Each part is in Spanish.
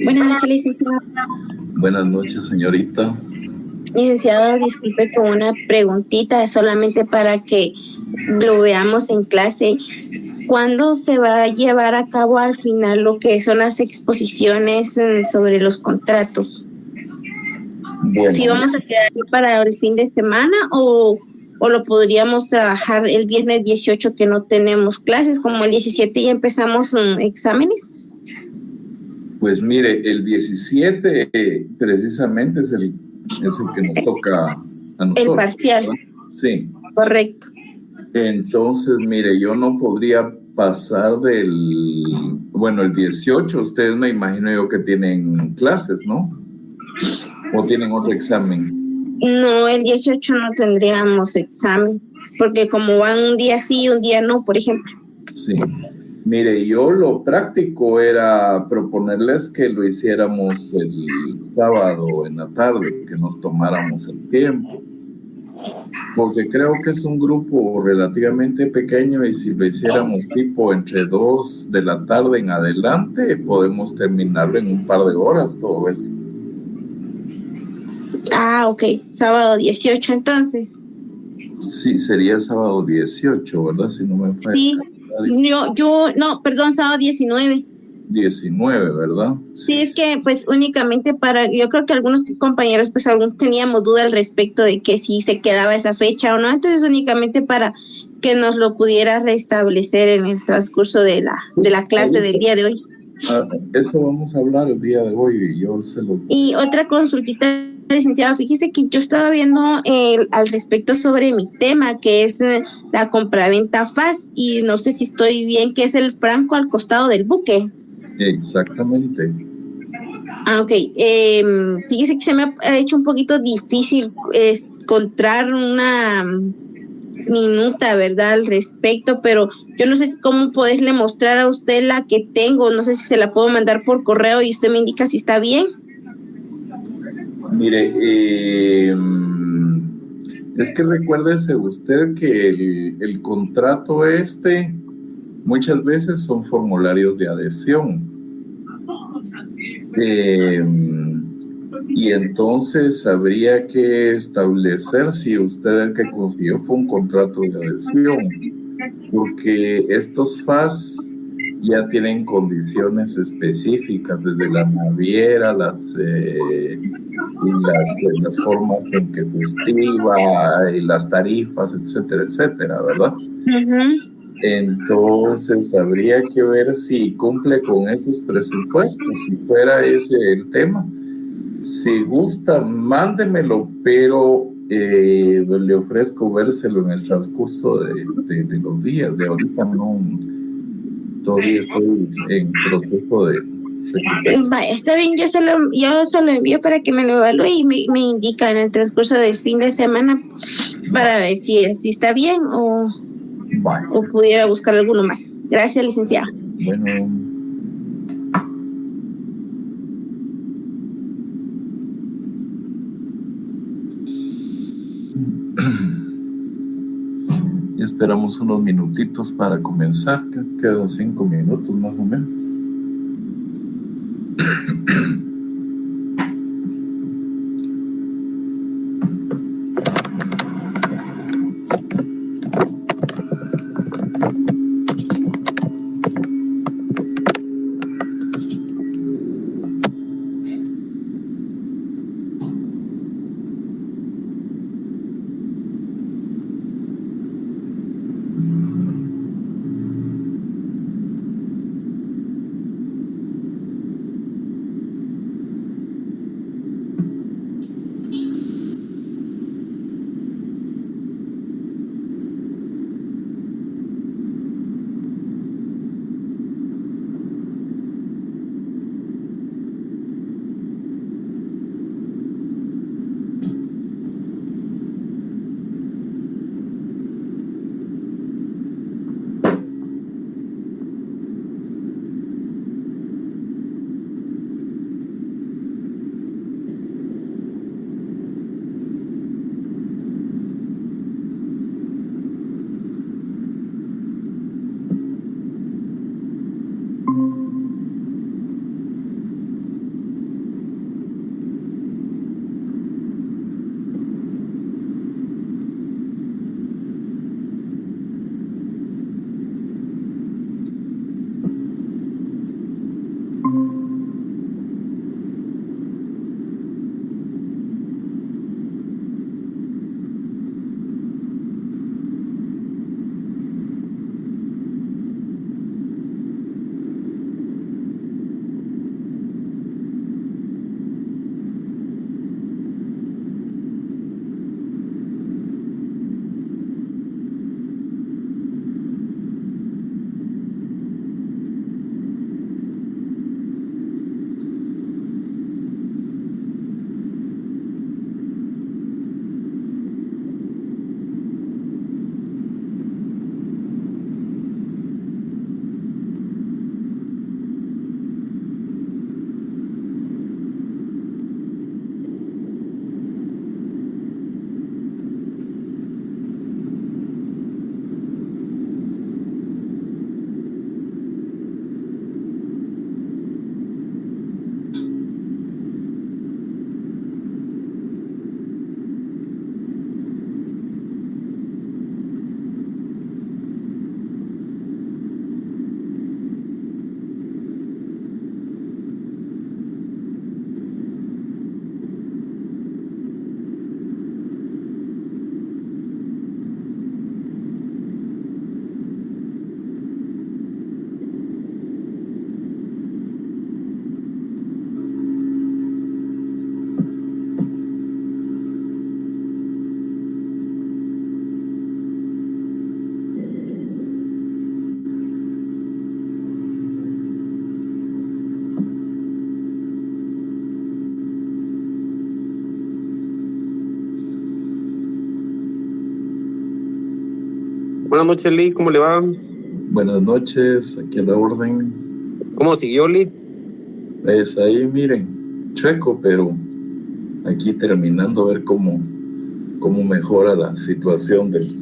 Buenas noches, licenciado. Buenas noches, señorita. Licenciado, disculpe con una preguntita, solamente para que lo veamos en clase. ¿Cuándo se va a llevar a cabo al final lo que son las exposiciones sobre los contratos? Bueno, ¿Si vamos a quedar para el fin de semana o lo podríamos trabajar el viernes 18 que no tenemos clases, como el 17 ya empezamos exámenes? pues mire, el 17 precisamente es el que nos toca a nosotros. El parcial. ¿verdad? Sí. Correcto. Entonces, mire, yo no podría pasar el 18, ustedes me imagino yo que tienen clases, ¿no? ¿O tienen otro examen? No, el 18 no tendríamos examen, porque como van un día sí, un día no, por ejemplo. Sí. Mire, yo lo práctico era proponerles que lo hiciéramos el sábado en la tarde, que nos tomáramos el tiempo. Porque creo que es un grupo relativamente pequeño y si lo hiciéramos tipo entre 2 de la tarde en adelante, podemos terminarlo en un par de horas todo eso. Ah, ok. Sábado 18 entonces. Sí, sería sábado 18, ¿verdad? Si no me falla. Sí. No, perdón, sábado 19. 19, ¿verdad? Sí, es que pues únicamente yo creo que algunos compañeros pues aún teníamos duda al respecto de que si se quedaba esa fecha o no, entonces únicamente para que nos lo pudiera restablecer en el transcurso de la clase del día de hoy. Eso vamos a hablar el día de hoy y yo se lo... Y otra consultita, licenciado, fíjese que yo estaba viendo al respecto sobre mi tema, que es la compraventa FAS, y no sé si estoy bien, que es el franco al costado del buque. Exactamente. Ah, ok. Fíjese que se me ha hecho un poquito difícil encontrar una minuta, ¿verdad?, al respecto, pero yo no sé cómo poderle mostrar a usted la que tengo, no sé si se la puedo mandar por correo y usted me indica si está bien. Mire, es que recuérdese usted que el contrato muchas veces son formularios de adhesión. Y entonces habría que establecer si usted el que consiguió fue un contrato de adhesión, porque estos FAS ya tienen condiciones específicas, desde la naviera, las formas en que se estima, y las tarifas, etcétera, etcétera, ¿verdad? Entonces habría que ver si cumple con esos presupuestos, si fuera ese el tema. Si gusta, mándemelo, pero le ofrezco vérselo en el transcurso de los días. De ahorita no, todavía estoy en proceso de recuperación. Está bien, yo se lo envío para que me lo evalúe y me indica en el transcurso del fin de semana para ver si está bien o pudiera buscar alguno más. Gracias, licenciado. Bueno. Y esperamos unos minutitos para comenzar, quedan 5 minutos más o menos. buenas noches, Lee, ¿cómo le va? Buenas noches, aquí a la orden. ¿Cómo siguió, Lee? Pues ahí, miren, chueco, pero aquí terminando a ver cómo mejora la situación del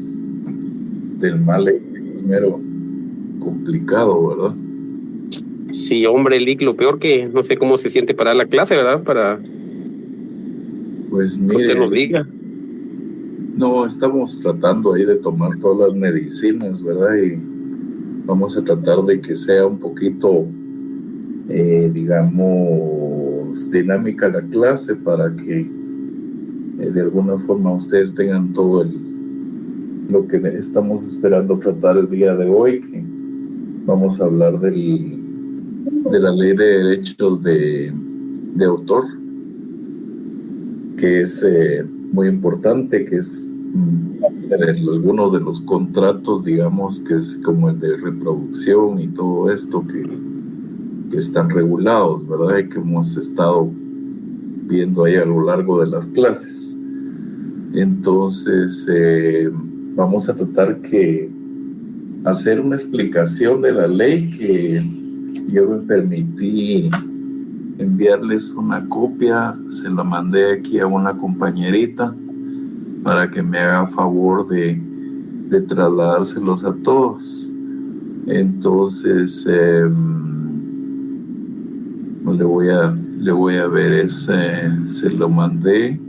mal, es mero complicado, ¿verdad? Sí, hombre, Lee, lo peor que no sé cómo se siente para la clase, ¿verdad? Para pues que usted nos mire, diga. no, estamos tratando ahí de tomar todas las medicinas, ¿verdad? Y vamos a tratar de que sea un poquito, digamos, dinámica la clase para que de alguna forma ustedes tengan todo lo que estamos esperando tratar el día de hoy, que vamos a hablar de la ley de derechos de autor, que es muy importante, que es algunos de los contratos, digamos, que es como el de reproducción y todo esto que están regulados, ¿verdad? Y que hemos estado viendo ahí a lo largo de las clases. Entonces, vamos a tratar que hacer una explicación de la ley, que yo me permití enviarles una copia, se la mandé aquí a una compañerita para que me haga favor de trasladárselos a todos. Entonces, le voy a ver, se lo mandé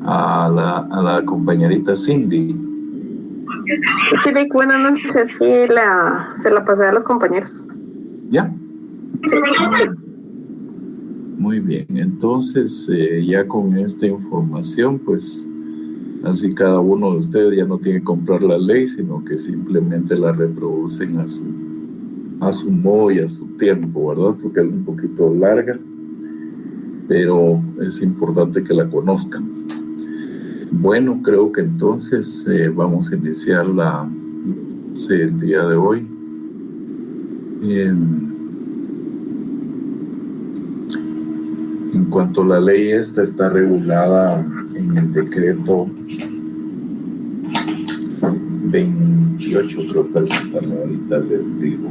a la compañerita Cindy. Sí, Rick, buenas noches. Sí, se la pasé a los compañeros. ¿Ya? Sí. Muy bien, entonces ya con esta información, pues así cada uno de ustedes ya no tiene que comprar la ley, sino que simplemente la reproducen a su modo y a su tiempo, ¿verdad? Porque es un poquito larga, pero es importante que la conozcan. Bueno, creo que entonces vamos a iniciar el día de hoy. En cuanto a la ley, esta está regulada en el decreto 28, creo, permítanme, ahorita les digo.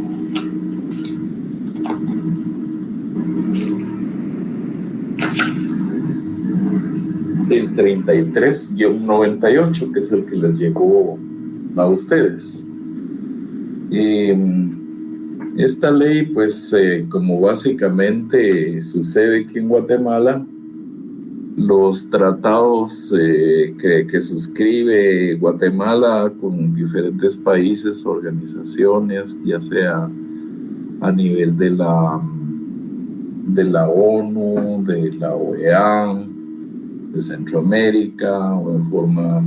El 33-98, que es el que les llegó a ustedes. Esta ley, pues, como básicamente sucede aquí en Guatemala, los tratados que suscribe Guatemala con diferentes países, organizaciones, ya sea a nivel de la ONU, de la OEA, de Centroamérica, o en forma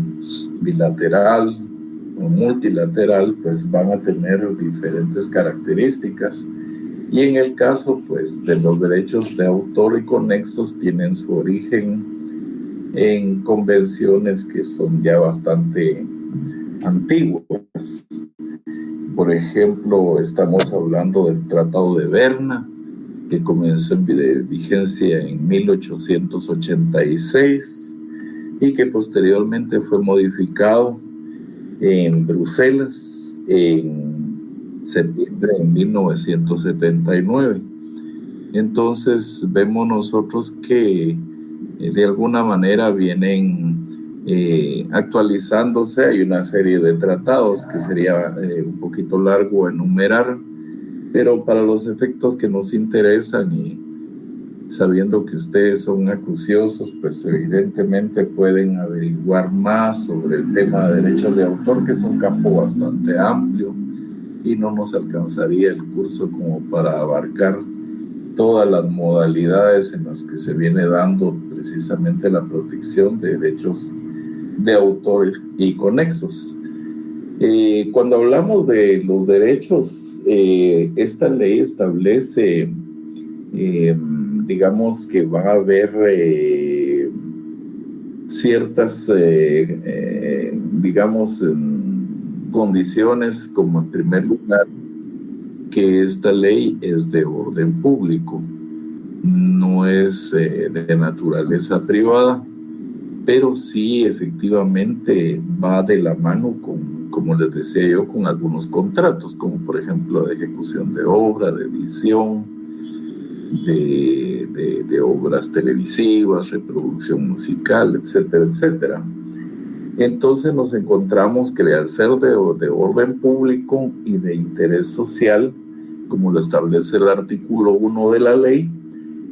bilateral o multilateral, pues van a tener diferentes características. Y en el caso, pues, de los derechos de autor y conexos, tienen su origen en convenciones que son ya bastante antiguas. Por ejemplo, estamos hablando del Tratado de Berna, que comenzó en vigencia en 1886 y que posteriormente fue modificado en Bruselas en septiembre de 1979. Entonces vemos nosotros que de alguna manera vienen actualizándose. Hay una serie de tratados que sería un poquito largo enumerar, pero para los efectos que nos interesan y sabiendo que ustedes son acuciosos, pues evidentemente pueden averiguar más sobre el tema de derechos de autor, que es un campo bastante amplio y no nos alcanzaría el curso como para abarcar todas las modalidades en las que se viene dando precisamente la protección de derechos de autor y conexos. Cuando hablamos de los derechos, esta ley establece, digamos, que va a haber ciertas, digamos, condiciones, como en primer lugar, que esta ley es de orden público, no es de naturaleza privada, pero sí efectivamente va de la mano con como les decía yo, con algunos contratos, como por ejemplo de ejecución de obra, de edición, de obras televisivas, reproducción musical, etcétera, etcétera. Entonces nos encontramos que al ser de orden público y de interés social, como lo establece el artículo 1 de la ley,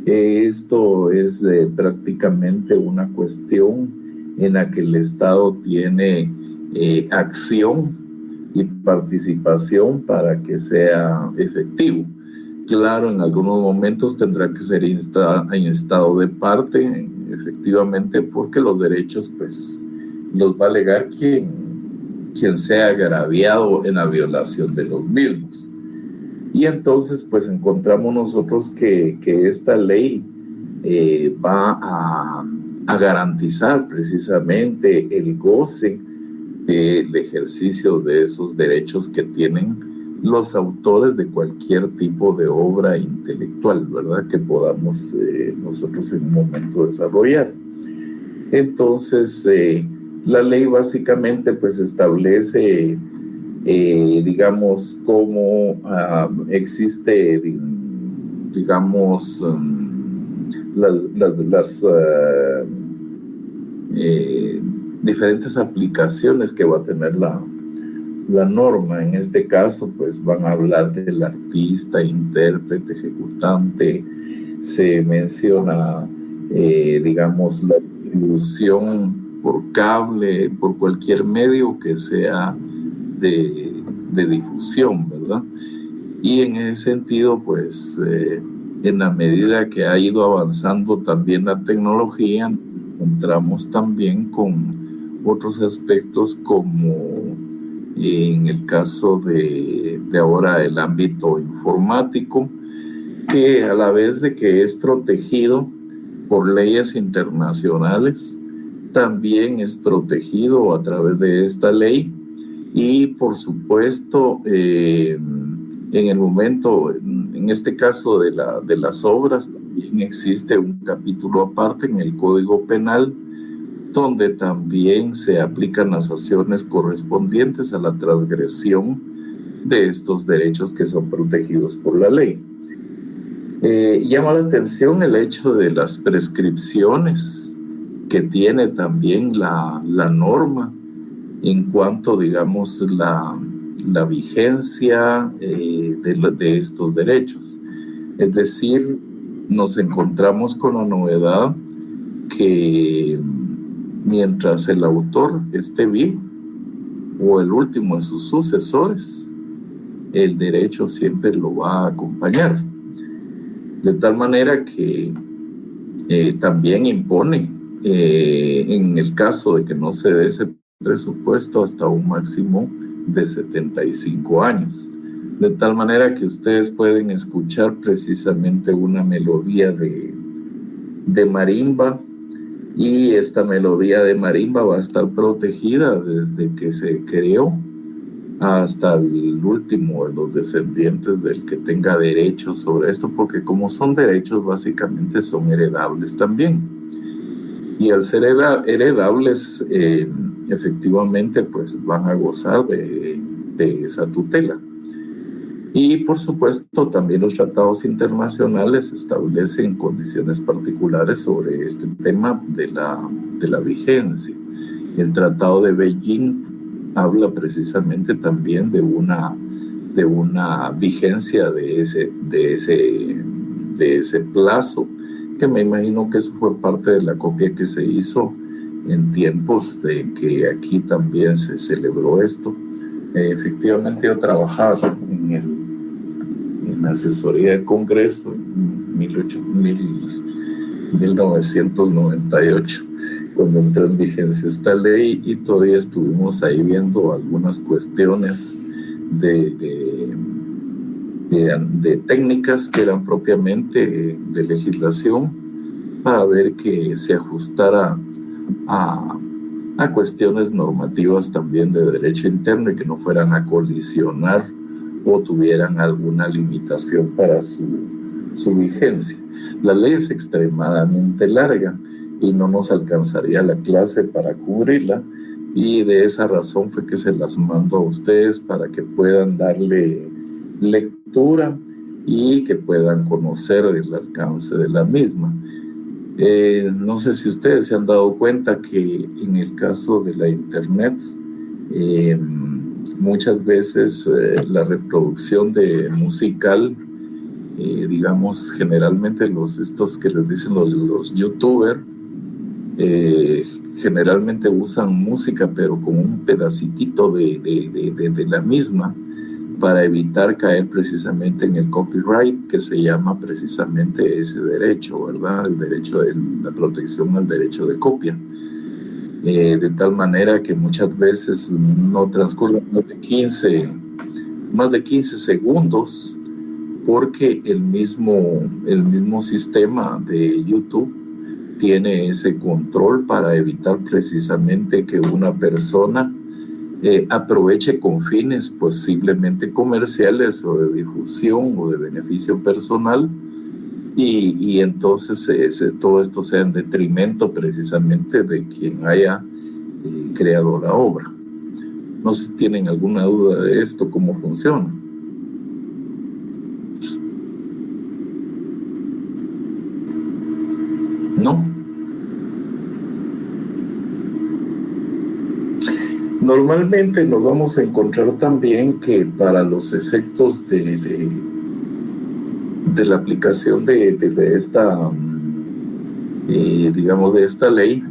esto es prácticamente una cuestión en la que el Estado tiene acción y participación para que sea efectivo. Claro, en algunos momentos tendrá que ser en estado de parte, efectivamente, porque los derechos pues los va a alegar quien sea agraviado en la violación de los mismos. Y entonces pues encontramos nosotros que esta ley va a garantizar precisamente el goce del ejercicio de esos derechos que tienen los autores de cualquier tipo de obra intelectual, ¿verdad? Que podamos nosotros en un momento desarrollar. Entonces, la ley básicamente pues establece, digamos, cómo existe, digamos, las diferentes aplicaciones que va a tener la norma. En este caso, pues van a hablar del artista, intérprete, ejecutante. Se menciona, digamos, la distribución por cable, por cualquier medio que sea de difusión, ¿verdad? Y en ese sentido, pues, en la medida que ha ido avanzando también la tecnología, nos encontramos también con otros aspectos como en el caso de ahora el ámbito informático, que a la vez de que es protegido por leyes internacionales, también es protegido a través de esta ley. Y por supuesto, en el momento, en este caso de las obras, también existe un capítulo aparte en el Código Penal, donde también se aplican las sanciones correspondientes a la transgresión de estos derechos que son protegidos por la ley. Llama la atención el hecho de las prescripciones que tiene también la norma en cuanto, digamos, la vigencia de estos derechos. Es decir, nos encontramos con la novedad que mientras el autor esté vivo o el último de sus sucesores, el derecho siempre lo va a acompañar. De tal manera que también impone, en el caso de que no se dé ese presupuesto, hasta un máximo de 75 años. De tal manera que ustedes pueden escuchar precisamente una melodía de marimba, y esta melodía de marimba va a estar protegida desde que se creó hasta el último de los descendientes del que tenga derechos sobre esto, porque como son derechos, básicamente son heredables también. Y al ser heredables, efectivamente, pues van a gozar de esa tutela. Y por supuesto, también los tratados internacionales establecen condiciones particulares sobre este tema de la vigencia. El Tratado de Beijing habla precisamente también de una vigencia de ese plazo, que me imagino que eso fue parte de la copia que se hizo en tiempos de que aquí también se celebró esto. Efectivamente, yo trabajaba en la asesoría del Congreso en 1998, cuando entró en vigencia esta ley, y todavía estuvimos ahí viendo algunas cuestiones de técnicas que eran propiamente de legislación, para ver que se ajustara a cuestiones normativas también de derecho interno y que no fueran a colisionar o tuvieran alguna limitación para su vigencia. La ley es extremadamente larga y no nos alcanzaría la clase para cubrirla, y de esa razón fue que se las mando a ustedes para que puedan darle lectura y que puedan conocer el alcance de la misma. No sé si ustedes se han dado cuenta que en el caso de la internet muchas veces la reproducción de musical, digamos generalmente estos que les dicen los youtubers, generalmente usan música pero con un pedacitito de la misma para evitar caer precisamente en el copyright, que se llama precisamente ese derecho, ¿verdad? El derecho de la protección al derecho de copia. De tal manera que muchas veces no transcurren más de 15 segundos, porque el mismo sistema de YouTube tiene ese control para evitar precisamente que una persona aproveche con fines posiblemente comerciales o de difusión o de beneficio personal, y entonces todo esto sea en detrimento precisamente de quien haya creado la obra. No sé si tienen alguna duda de esto, cómo funciona. ¿No? Normalmente nos vamos a encontrar también que para los efectos de la aplicación de esta, digamos, de esta ley,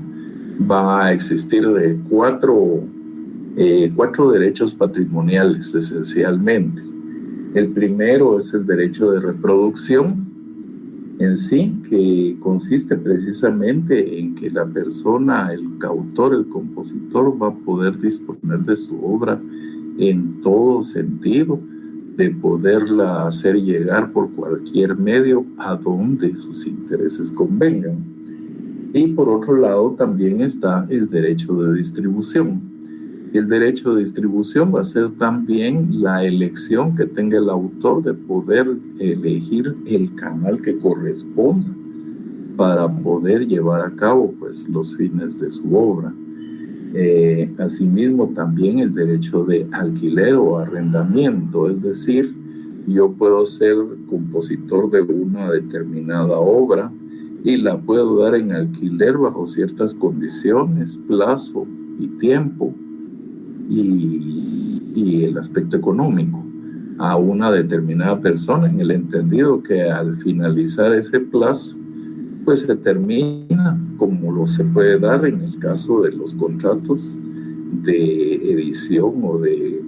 va a existir cuatro derechos patrimoniales esencialmente. El primero es el derecho de reproducción en sí, que consiste precisamente en que la persona, el autor, el compositor, va a poder disponer de su obra en todo sentido, de poderla hacer llegar por cualquier medio a donde sus intereses convengan. Y por otro lado también está el derecho de distribución. El derecho de distribución va a ser también la elección que tenga el autor de poder elegir el canal que corresponda para poder llevar a cabo pues los fines de su obra. Asimismo también el derecho de alquiler o arrendamiento, es decir, yo puedo ser compositor de una determinada obra y la puedo dar en alquiler bajo ciertas condiciones, plazo y tiempo y el aspecto económico a una determinada persona, en el entendido que al finalizar ese plazo pues se termina, como se puede dar en el caso de los contratos de edición o de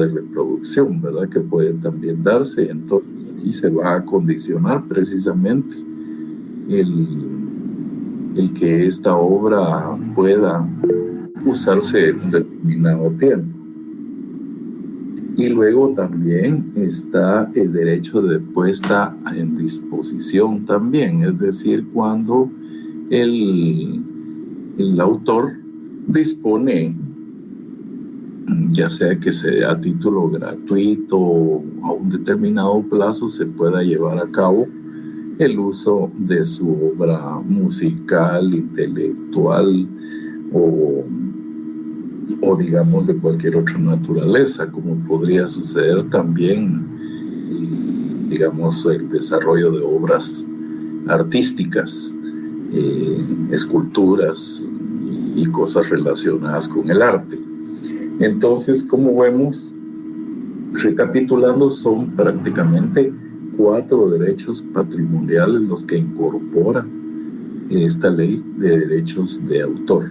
reproducción, ¿verdad? Que pueden también darse. Entonces ahí se va a condicionar precisamente el que esta obra pueda usarse en un determinado tiempo. Y luego también está el derecho de puesta en disposición también, es decir, cuando el autor dispone, ya sea que sea a título gratuito o a un determinado plazo, se pueda llevar a cabo el uso de su obra musical, intelectual o digamos de cualquier otra naturaleza, como podría suceder también, digamos, el desarrollo de obras artísticas, esculturas y cosas relacionadas con el arte. Entonces, como vemos, recapitulando, son prácticamente 4 derechos patrimoniales los que incorpora esta ley de derechos de autor.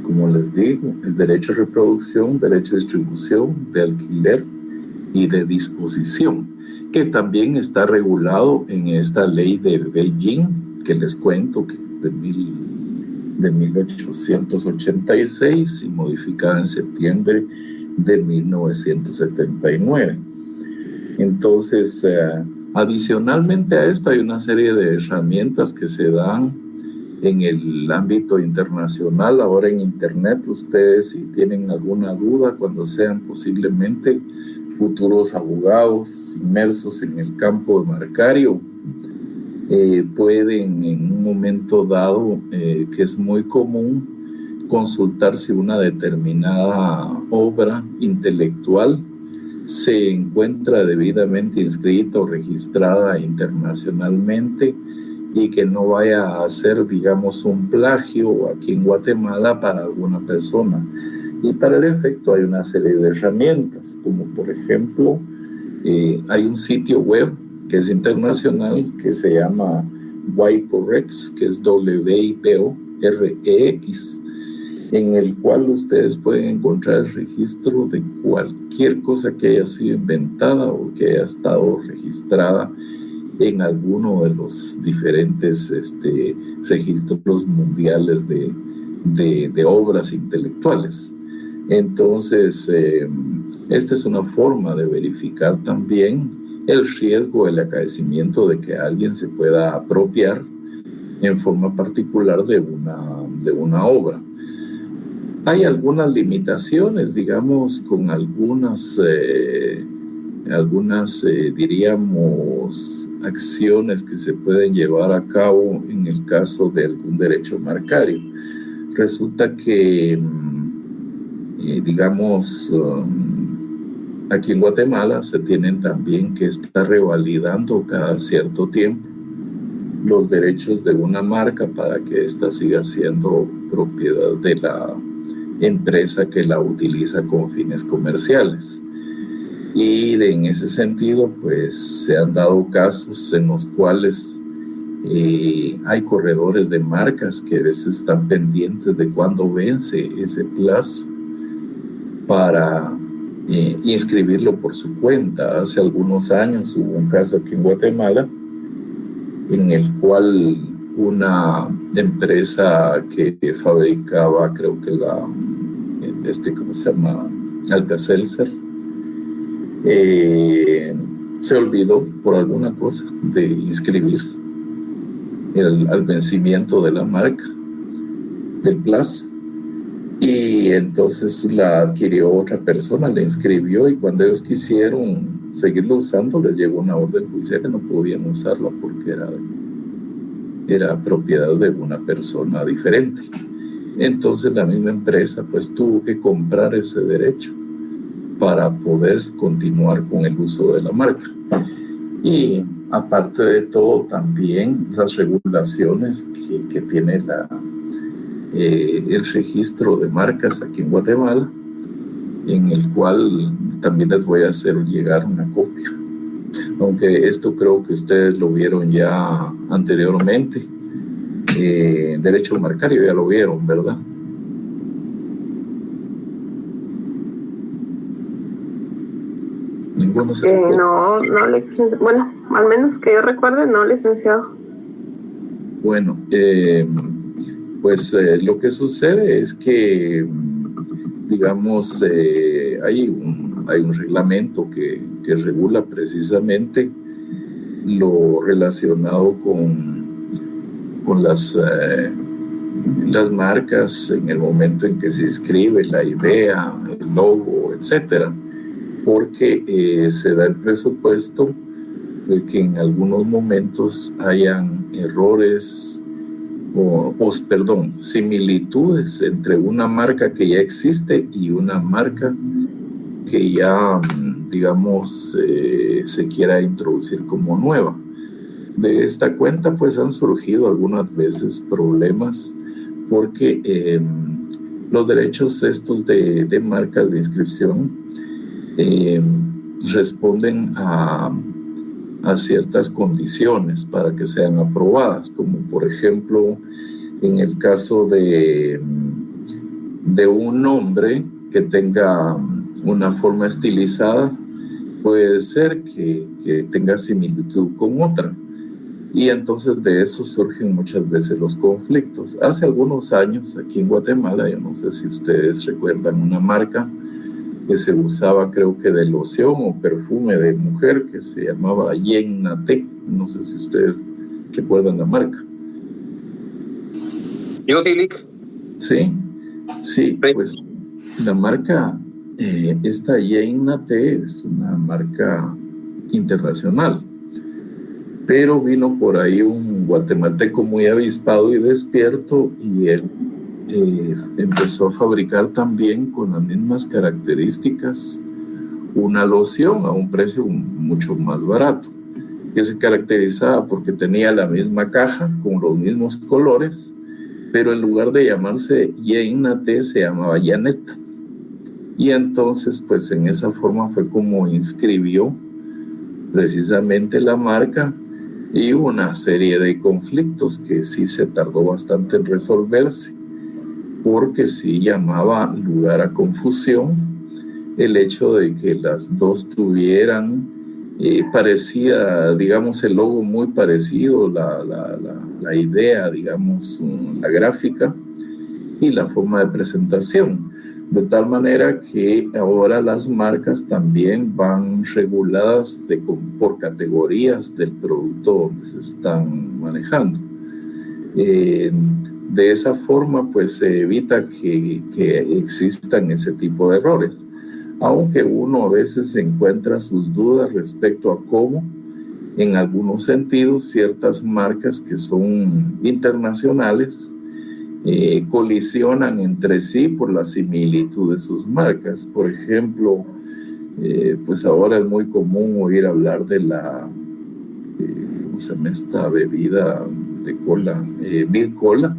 Como les digo, el derecho de reproducción, derecho de distribución, de alquiler y de disposición, que también está regulado en esta ley de Beijing, que les cuento que de 1886 y modificada en septiembre de 1979. Entonces, adicionalmente a esto hay una serie de herramientas que se dan en el ámbito internacional. Ahora en internet, ustedes si tienen alguna duda, cuando sean posiblemente futuros abogados inmersos en el campo de marcario, pueden en un momento dado, que es muy común, consultar si una determinada obra intelectual se encuentra debidamente inscrita o registrada internacionalmente y que no vaya a ser, digamos, un plagio aquí en Guatemala para alguna persona. Y para el efecto hay una serie de herramientas, como por ejemplo, hay un sitio web que es internacional que se llama WIPOREX, que es WIPOREX, en el cual ustedes pueden encontrar el registro de cualquier cosa que haya sido inventada o que haya estado registrada en alguno de los diferentes registros mundiales de obras intelectuales. Entonces, esta es una forma de verificar también el riesgo del acaecimiento de que alguien se pueda apropiar en forma particular de una obra. Hay algunas limitaciones, digamos, con algunas diríamos, acciones que se pueden llevar a cabo en el caso de algún derecho marcario. Resulta que, digamos, aquí en Guatemala se tienen también que estar revalidando cada cierto tiempo los derechos de una marca para que ésta siga siendo propiedad de la empresa que la utiliza con fines comerciales. Y en ese sentido, pues se han dado casos en los cuales hay corredores de marcas que a veces están pendientes de cuándo vence ese plazo para inscribirlo por su cuenta. Hace algunos años hubo un caso aquí en Guatemala en el cual una empresa que fabricaba, creo que ¿cómo se llama? Alka-Seltzer, se olvidó por alguna cosa de inscribir al vencimiento de la marca, del plazo. Y entonces la adquirió otra persona, la inscribió, y cuando ellos quisieron seguirlo usando, les llegó una orden judicial que no podían usarlo porque era propiedad de una persona diferente. Entonces la misma empresa pues tuvo que comprar ese derecho para poder continuar con el uso de la marca. Y aparte de todo, también las regulaciones que tiene el registro de marcas aquí en Guatemala, en el cual también les voy a hacer llegar una copia. Aunque esto creo que ustedes lo vieron ya anteriormente. Derecho marcario ya lo vieron, ¿verdad? Ninguno se no, licenciado. Bueno, al menos que yo recuerde, no, licenciado. Bueno, pues lo que sucede es que, digamos, hay un reglamento que regula precisamente lo relacionado con las marcas en el momento en que se inscribe la idea, el logo, etcétera, porque se da el presupuesto de que en algunos momentos hayan errores similitudes entre una marca que ya existe y una marca que ya, digamos, se quiera introducir como nueva. De esta cuenta pues han surgido algunas veces problemas porque los derechos estos de marcas de inscripción responden a ciertas condiciones para que sean aprobadas, como por ejemplo en el caso de un nombre que tenga una forma estilizada, puede ser que tenga similitud con otra. Y entonces de eso surgen muchas veces los conflictos. Hace algunos años aquí en Guatemala, yo no sé si ustedes recuerdan una marca que se usaba, creo que de loción o perfume de mujer, que se llamaba Yenna Té. No sé si ustedes recuerdan la marca. Yo sí, Lick. Sí, pues la marca, esta Yenna Té es una marca internacional. Pero vino por ahí un guatemalteco muy avispado y despierto y él empezó a fabricar también con las mismas características una loción a un precio mucho más barato, que se caracterizaba porque tenía la misma caja con los mismos colores, pero en lugar de llamarse Yainate se llamaba Janet. Y entonces pues en esa forma fue como inscribió precisamente la marca, y una serie de conflictos que sí se tardó bastante en resolverse, porque sí llamaba lugar a confusión el hecho de que las dos tuvieran, parecía, digamos, el logo muy parecido, la idea, digamos, la gráfica y la forma de presentación. De tal manera que ahora las marcas también van reguladas por categorías del producto donde se están manejando. De esa forma, pues se evita que existan ese tipo de errores, aunque uno a veces encuentra sus dudas respecto a cómo, en algunos sentidos, ciertas marcas que son internacionales colisionan entre sí por la similitud de sus marcas. Por ejemplo, pues ahora es muy común oír hablar de ¿cómo se llama esta bebida de cola? Big Cola,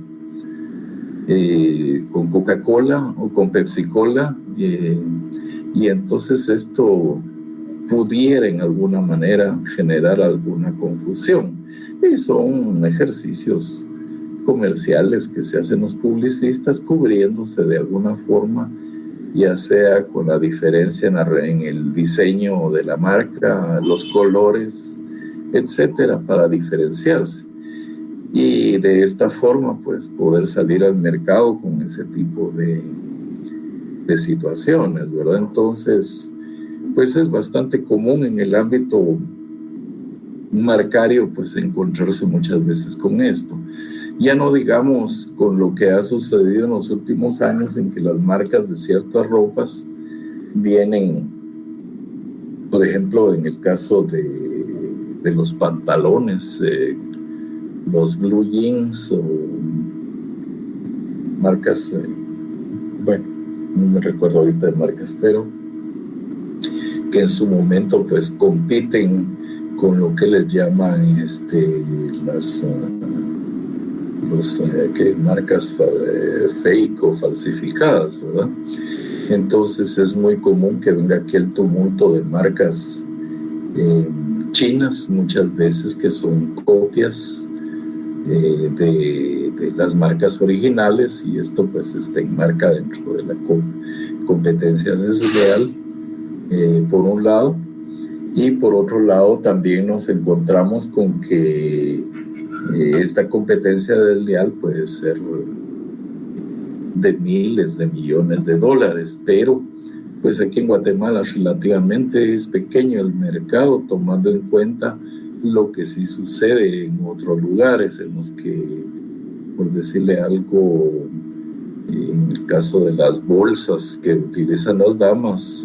con Coca-Cola o con Pepsi-Cola, y entonces esto pudiera en alguna manera generar alguna confusión. Y son ejercicios comerciales que se hacen los publicistas cubriéndose de alguna forma, ya sea con la diferencia en el diseño de la marca, los colores, etcétera, para diferenciarse. Y de esta forma, pues, poder salir al mercado con ese tipo de situaciones, ¿verdad? Entonces, pues es bastante común en el ámbito marcario, pues, encontrarse muchas veces con esto. Ya no digamos con lo que ha sucedido en los últimos años, en que las marcas de ciertas ropas vienen, por ejemplo, en el caso de los pantalones, los blue jeans o marcas, bueno, no me recuerdo ahorita de marcas, pero que en su momento pues compiten con lo que les llaman marcas fake o falsificadas, ¿verdad? Entonces es muy común que venga aquel tumulto de marcas chinas, muchas veces, que son copias de las marcas originales, y esto pues enmarca dentro de la competencia desleal, por un lado, y por otro lado también nos encontramos con que esta competencia desleal puede ser de miles de millones de dólares, pero pues aquí en Guatemala relativamente es pequeño el mercado, tomando en cuenta lo que sí sucede en otros lugares en los que, por decirle algo, en el caso de las bolsas que utilizan las damas,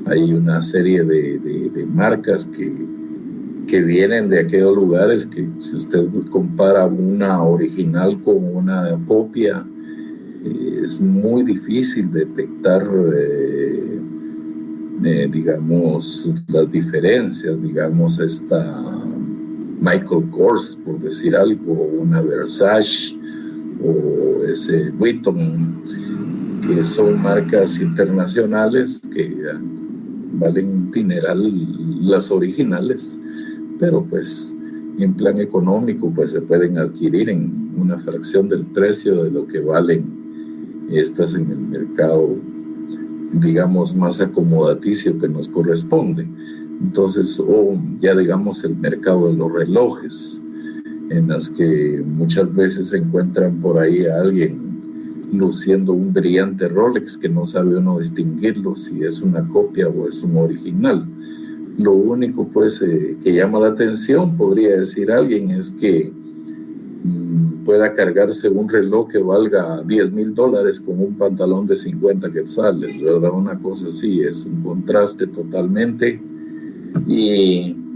hay una serie de marcas que vienen de aquellos lugares que, si usted compara una original con una copia, es muy difícil detectar digamos, las diferencias. Digamos, esta Michael Kors, por decir algo, una Versace o ese Vuitton, que son marcas internacionales que valen un dineral las originales, pero pues en plan económico pues se pueden adquirir en una fracción del precio de lo que valen estas en el mercado, digamos, más acomodaticio que nos corresponde. Entonces, ya digamos el mercado de los relojes, en las que muchas veces se encuentran por ahí a alguien luciendo un brillante Rolex que no sabe uno distinguirlo si es una copia o es un original. Lo único pues que llama la atención, podría decir alguien, es que pueda cargarse un reloj que valga $10,000 con un pantalón de 50 quetzales, ¿verdad? Una cosa así, es un contraste totalmente,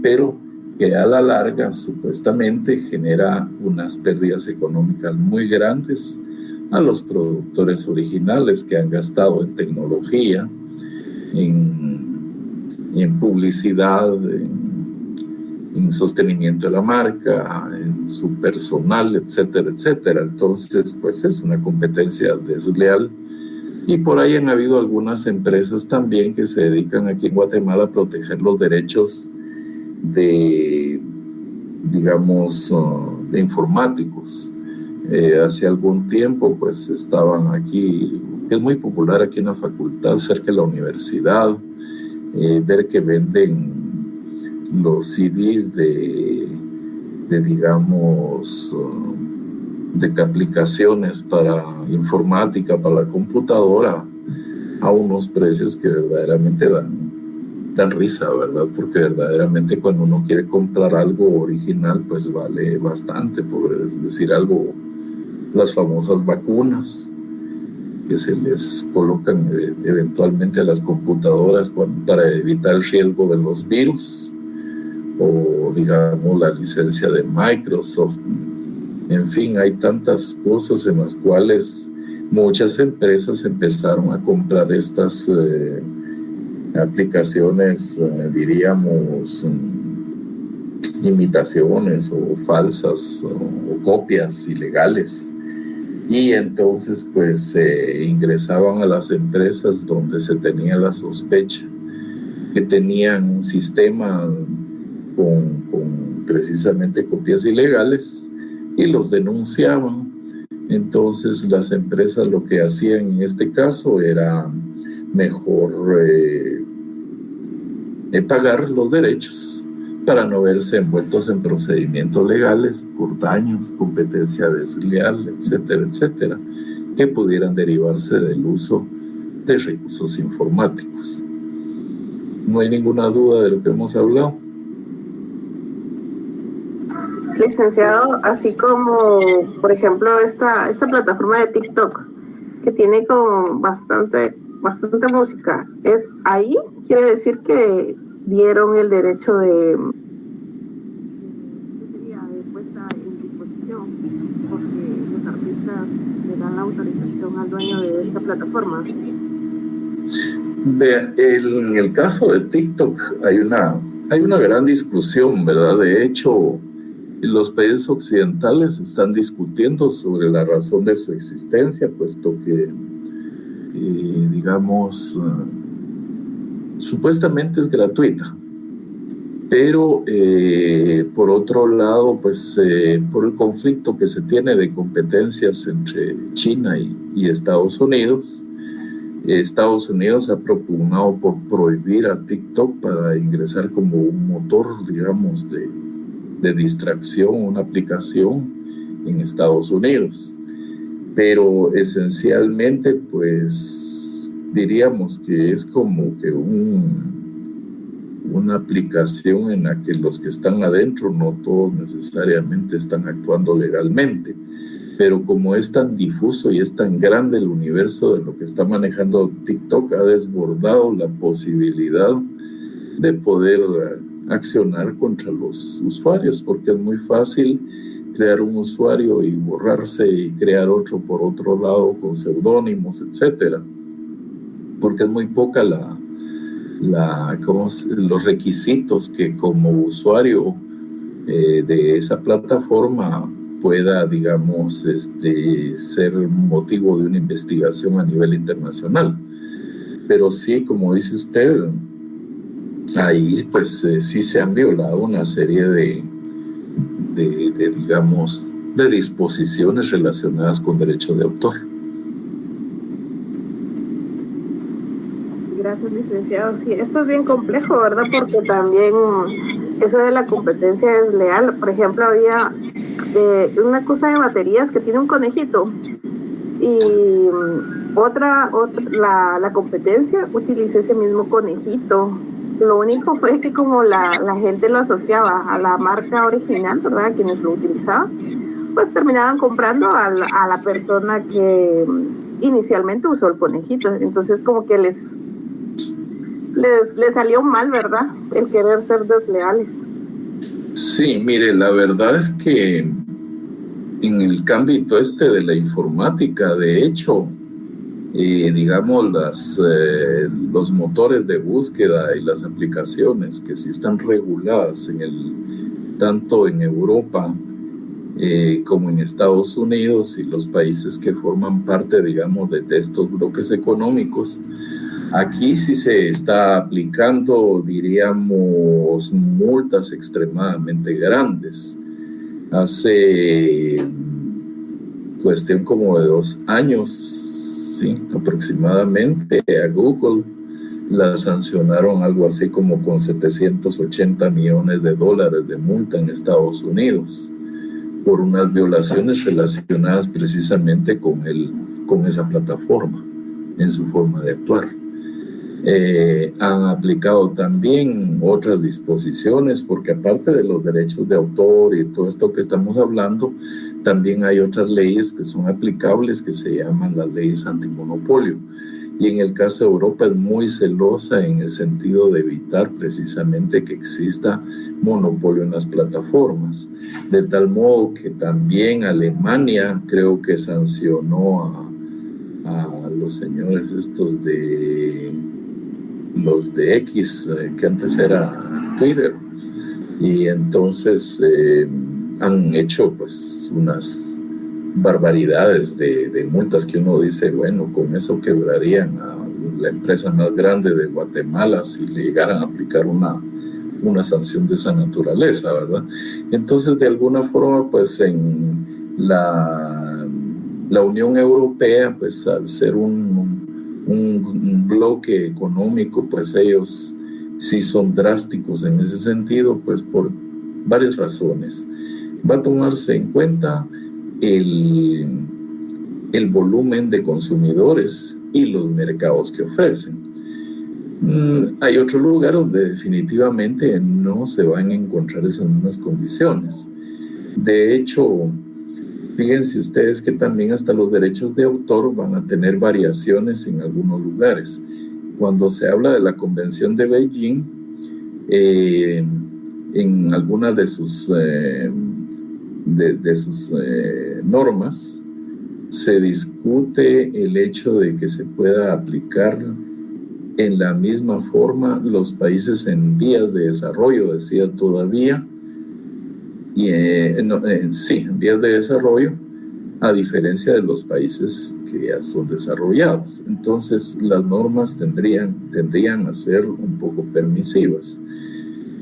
pero que a la larga supuestamente genera unas pérdidas económicas muy grandes a los productores originales que han gastado en tecnología, en publicidad, en sostenimiento de la marca, en su personal, etcétera, etcétera. Entonces, pues es una competencia desleal. Y por ahí han habido algunas empresas también que se dedican aquí en Guatemala a proteger los derechos de, digamos, de informáticos. Hace algún tiempo, pues estaban aquí, es muy popular aquí en la facultad, cerca de la universidad, ver que venden los CDs de digamos, de aplicaciones para informática, para la computadora, a unos precios que verdaderamente dan risa, ¿verdad? Porque verdaderamente cuando uno quiere comprar algo original, pues vale bastante, por decir algo, las famosas vacunas que se les colocan eventualmente a las computadoras para evitar el riesgo de los virus, o digamos la licencia de Microsoft. En fin, hay tantas cosas en las cuales muchas empresas empezaron a comprar estas aplicaciones, diríamos, imitaciones o falsas o copias ilegales. Y entonces pues ingresaban a las empresas donde se tenía la sospecha que tenían un sistema con precisamente copias ilegales y los denunciaban. Entonces las empresas lo que hacían en este caso era mejor pagar los derechos para no verse envueltos en procedimientos legales por daños, competencia desleal, etcétera, etcétera, que pudieran derivarse del uso de recursos informáticos. No hay ninguna duda de lo que hemos hablado. Licenciado, así como, por ejemplo, esta plataforma de TikTok, que tiene como bastante música, ¿es ahí? Quiere decir que dieron el derecho de puesta en disposición, porque los artistas le dan la autorización al dueño de esta plataforma. En el caso de TikTok hay una gran discusión, ¿verdad? De hecho, los países occidentales están discutiendo sobre la razón de su existencia, puesto que, digamos, supuestamente es gratuita. Pero, por otro lado, pues, por el conflicto que se tiene de competencias entre China y Estados Unidos, Estados Unidos ha propugnado por prohibir a TikTok para ingresar como un motor, digamos, de distracción, una aplicación en Estados Unidos. Pero esencialmente, pues, diríamos que es como que una aplicación en la que los que están adentro no todos necesariamente están actuando legalmente. Pero como es tan difuso y es tan grande el universo de lo que está manejando TikTok, ha desbordado la posibilidad de poder accionar contra los usuarios, porque es muy fácil crear un usuario y borrarse y crear otro por otro lado con seudónimos, etcétera, porque es muy poca los requisitos que como usuario de esa plataforma pueda, digamos, ser motivo de una investigación a nivel internacional. Pero sí, como dice usted, ahí pues sí se han violado una serie de digamos, de disposiciones relacionadas con derecho de autor. Gracias, licenciado. Sí, esto es bien complejo, ¿verdad? Porque también eso de la competencia desleal, por ejemplo, había una cosa de baterías que tiene un conejito y la competencia utilizó ese mismo conejito. Lo único fue que como la gente lo asociaba a la marca original, ¿verdad? Quienes lo utilizaban, pues terminaban comprando a la persona que inicialmente usó el conejito. Entonces como que les salió mal, ¿verdad? El querer ser desleales. Sí, mire, la verdad es que en el ámbito de la informática, de hecho, digamos, los motores de búsqueda y las aplicaciones que sí están reguladas tanto en Europa como en Estados Unidos y los países que forman parte, digamos, de estos bloques económicos, aquí sí se está aplicando, diríamos, multas extremadamente grandes. Hace cuestión como de 2 años, sí, aproximadamente, a Google la sancionaron algo así como con $780 millones de multa en Estados Unidos por unas violaciones relacionadas precisamente con esa plataforma en su forma de actuar. Han aplicado también otras disposiciones, porque aparte de los derechos de autor y todo esto que estamos hablando, también hay otras leyes que son aplicables que se llaman las leyes antimonopolio. Y en el caso de Europa es muy celosa en el sentido de evitar precisamente que exista monopolio en las plataformas. De tal modo que también Alemania creo que sancionó a los señores estos los de X, que antes era Twitter, y entonces han hecho pues unas barbaridades de multas que uno dice, bueno, con eso quebrarían a la empresa más grande de Guatemala si le llegaran a aplicar una sanción de esa naturaleza, ¿verdad? Entonces, de alguna forma, pues en la Unión Europea, pues al ser un bloque económico, pues ellos sí son drásticos en ese sentido, pues por varias razones. Va a tomarse en cuenta el volumen de consumidores y los mercados que ofrecen. Hay otro lugar donde definitivamente no se van a encontrar esas mismas condiciones. De hecho, fíjense ustedes que también hasta los derechos de autor van a tener variaciones en algunos lugares. Cuando se habla de la Convención de Beijing, en algunas de sus normas se discute el hecho de que se pueda aplicar en la misma forma los países en vías de desarrollo, decía todavía, y en vías de desarrollo, a diferencia de los países que ya son desarrollados. Entonces las normas tendrían a ser un poco permisivas.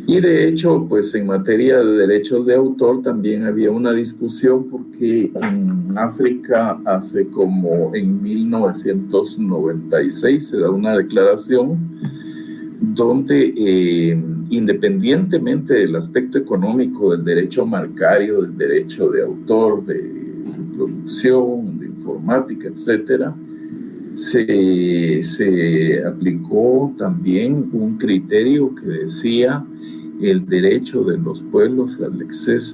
Y de hecho, pues en materia de derechos de autor también había una discusión, porque en África hace como en 1996 se da una declaración donde independientemente del aspecto económico, del derecho marcario, del derecho de autor, de producción, de informática, etcétera, se aplicó también un criterio que decía el derecho de los pueblos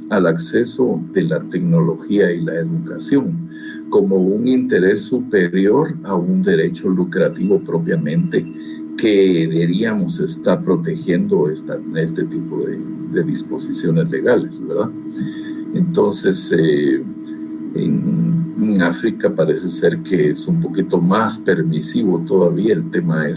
al acceso de la tecnología y la educación como un interés superior a un derecho lucrativo propiamente que deberíamos estar protegiendo este tipo de disposiciones legales, ¿verdad? Entonces, en África parece ser que es un poquito más permisivo todavía el tema de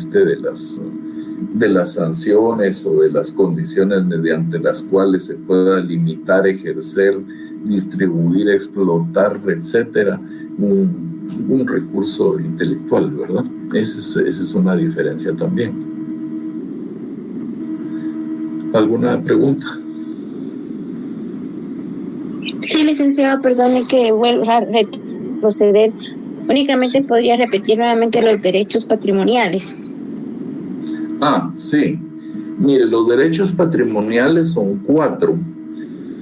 las sanciones o de las condiciones mediante las cuales se pueda limitar, ejercer, distribuir, explotar, etcétera, un recurso intelectual, ¿verdad? Esa es una diferencia también. ¿Alguna pregunta? Sí, licenciado, perdone que vuelva a retroceder. Únicamente podría repetir nuevamente los derechos patrimoniales. Sí. Mire, los derechos patrimoniales son 4.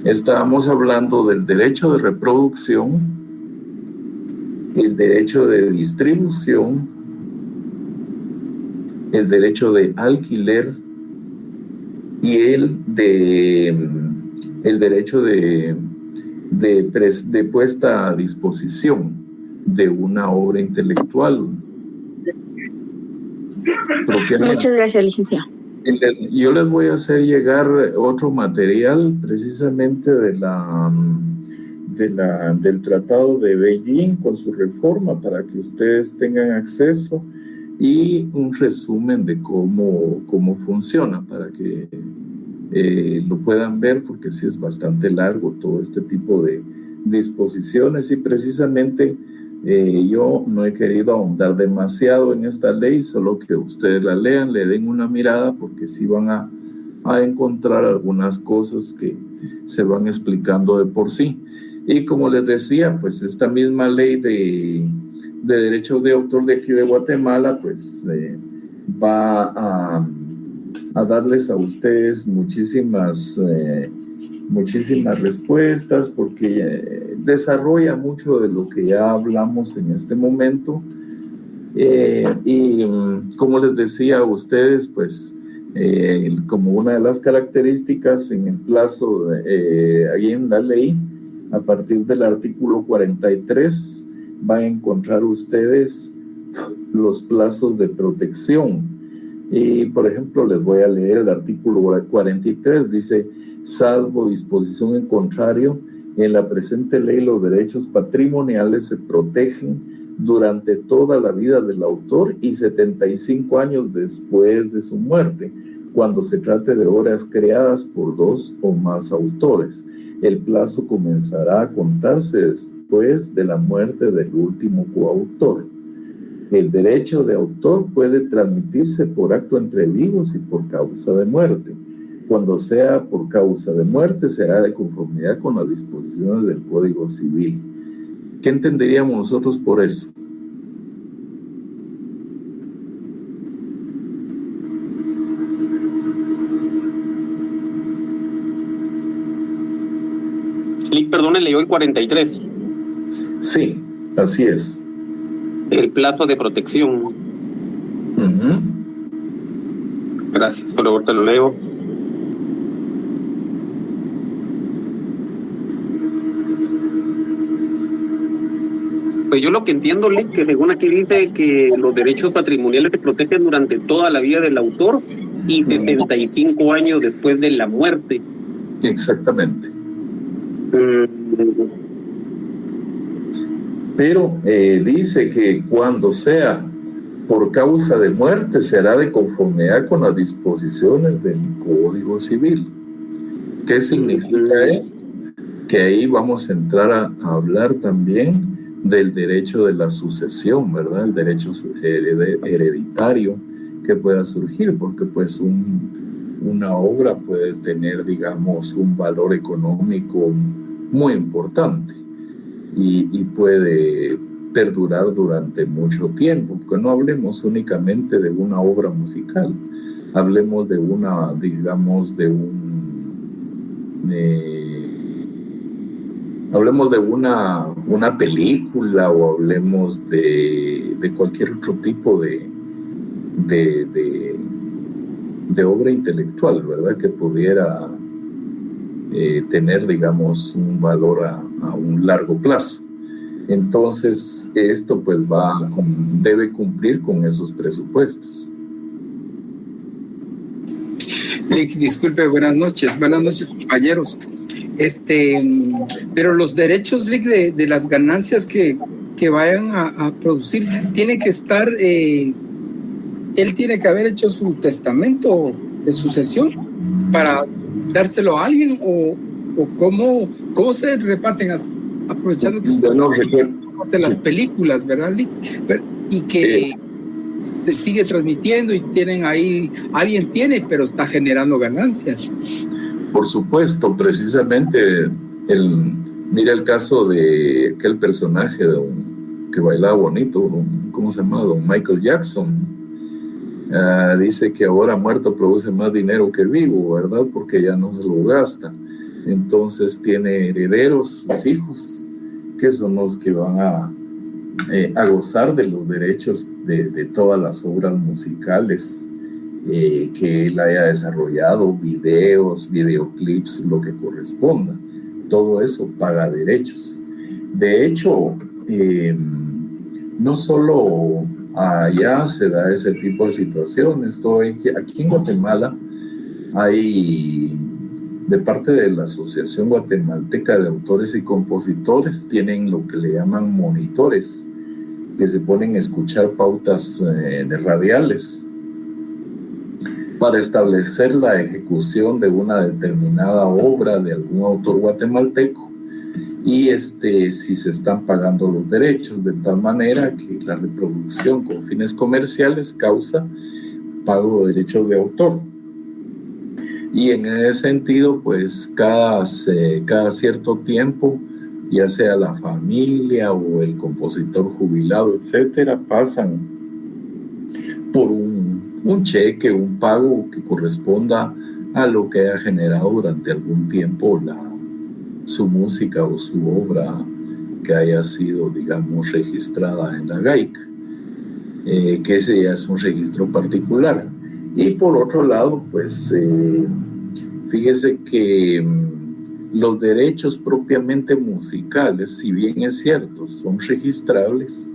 Estábamos hablando del derecho de reproducción, el derecho de distribución, el derecho de alquiler y el derecho de puesta a disposición de una obra intelectual. Muchas gracias, licenciado. Yo les voy a hacer llegar otro material precisamente de del Tratado de Beijing con su reforma para que ustedes tengan acceso y un resumen de cómo funciona para que lo puedan ver, porque sí es bastante largo todo este tipo de disposiciones y precisamente yo no he querido ahondar demasiado en esta ley, solo que ustedes la lean, le den una mirada, porque sí van a encontrar algunas cosas que se van explicando de por sí. Y como les decía, pues esta misma ley de derechos de autor de aquí de Guatemala, pues va a darles a ustedes muchísimas respuestas, porque desarrolla mucho de lo que ya hablamos en este momento. Y como les decía a ustedes, pues como una de las características en el plazo ahí en la ley, a partir del artículo 43 van a encontrar ustedes los plazos de protección. Y por ejemplo les voy a leer el artículo 43, dice: salvo disposición en contrario, en la presente ley los derechos patrimoniales se protegen durante toda la vida del autor y 75 años después de su muerte, cuando se trate de obras creadas por dos o más autores. El plazo comenzará a contarse después de la muerte del último coautor. El derecho de autor puede transmitirse por acto entre vivos y por causa de muerte. Cuando sea por causa de muerte, será de conformidad con las disposiciones del Código Civil. ¿Qué entenderíamos nosotros por eso? Sí, perdone, leyó el 43. Sí, así es. El plazo de protección. Gracias, solo ahorita lo leo. Pues yo lo que entiendo, Lick, que según aquí dice que los derechos patrimoniales se protegen durante toda la vida del autor y 65 años después de la muerte. Exactamente. Pero dice que cuando sea por causa de muerte será de conformidad con las disposiciones del Código Civil. ¿Qué significa esto? Que ahí vamos a entrar a hablar también del derecho de la sucesión, ¿verdad? El derecho hereditario que pueda surgir, porque pues una obra puede tener, digamos, un valor económico muy importante y puede perdurar durante mucho tiempo, porque no hablemos únicamente de una obra musical, hablemos de una, digamos, hablemos de una película, o hablemos de cualquier otro tipo de obra intelectual, ¿verdad? Que pudiera tener, digamos, un valor a un largo plazo. Entonces, esto pues debe cumplir con esos presupuestos. Disculpe, buenas noches compañeros. Pero los derechos de las ganancias que vayan a producir, tiene que estar, él tiene que haber hecho su testamento de sucesión para dárselo a alguien, o cómo se reparten, aprovechando que usted hace las películas, ¿verdad? Y que se sigue transmitiendo y tienen ahí, alguien tiene, pero está generando ganancias. Por supuesto, precisamente mira el caso de aquel personaje que bailaba bonito, ¿cómo se llama? Don Michael Jackson. Dice que ahora muerto produce más dinero que vivo, ¿verdad? Porque ya no se lo gasta. Entonces tiene herederos, sus hijos, que son los que van a gozar de los derechos de todas las obras musicales que él haya desarrollado, videoclips, lo que corresponda. Todo eso paga derechos. De hecho, no solo allá se da ese tipo de situaciones. Aquí en Guatemala hay de parte de la Asociación Guatemalteca de Autores y Compositores, tienen lo que le llaman monitores, que se ponen a escuchar pautas radiales para establecer la ejecución de una determinada obra de algún autor guatemalteco y si se están pagando los derechos, de tal manera que la reproducción con fines comerciales causa pago de derechos de autor. Y en ese sentido, pues cada cierto tiempo, ya sea la familia o el compositor jubilado, etcétera, pasan por un cheque, un pago que corresponda a lo que haya generado durante algún tiempo su música o su obra que haya sido, digamos, registrada en la GAIC, que ese ya es un registro particular. Y por otro lado, pues fíjese que los derechos propiamente musicales, si bien es cierto, son registrables,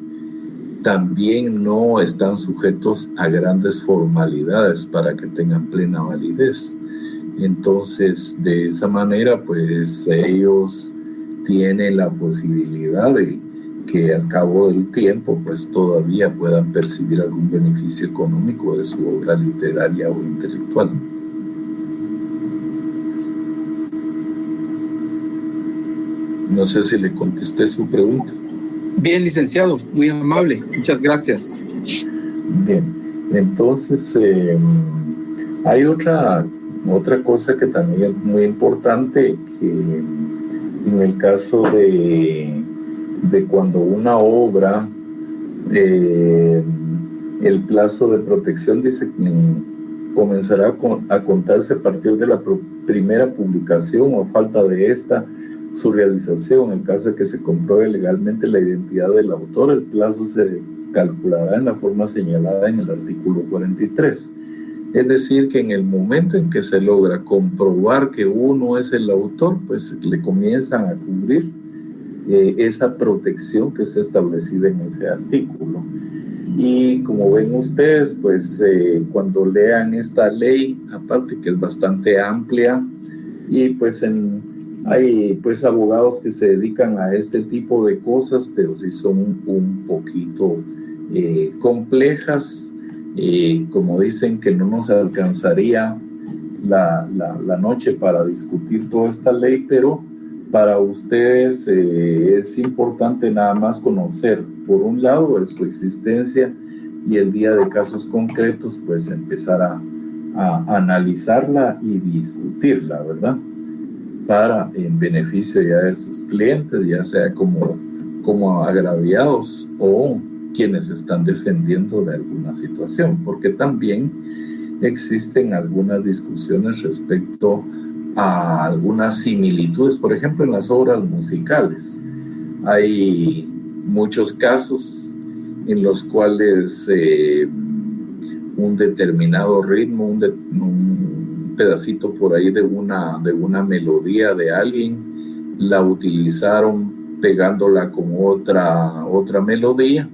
también no están sujetos a grandes formalidades para que tengan plena validez. Entonces, de esa manera, pues ellos tienen la posibilidad de que al cabo del tiempo, pues todavía puedan percibir algún beneficio económico de su obra literaria o intelectual. No sé si le contesté su pregunta. Bien, licenciado, muy amable, muchas gracias. Bien, entonces hay otra cosa que también es muy importante, que en el caso de cuando una obra, el plazo de protección dice que comenzará a contarse a partir de la primera publicación o falta de esta, su realización. En caso de que se compruebe legalmente la identidad del autor, el plazo se calculará en la forma señalada en el artículo 43. Es decir, que en el momento en que se logra comprobar que uno es el autor, pues le comienzan a cubrir esa protección que está establecida en ese artículo. Y como ven ustedes, pues cuando lean esta ley, aparte que es bastante amplia, y pues hay pues abogados que se dedican a este tipo de cosas, pero sí son un poquito complejas. Como dicen, que no nos alcanzaría la noche para discutir toda esta ley, pero para ustedes es importante nada más conocer, por un lado, su existencia, y el día de casos concretos, pues empezar a analizarla y discutirla, ¿verdad? Para en beneficio ya de sus clientes, ya sea como agraviados o quienes están defendiendo de alguna situación, porque también existen algunas discusiones respecto a algunas similitudes, por ejemplo, en las obras musicales. Hay muchos casos en los cuales un determinado ritmo, un pedacito por ahí de una melodía de alguien, la utilizaron pegándola con otra melodía,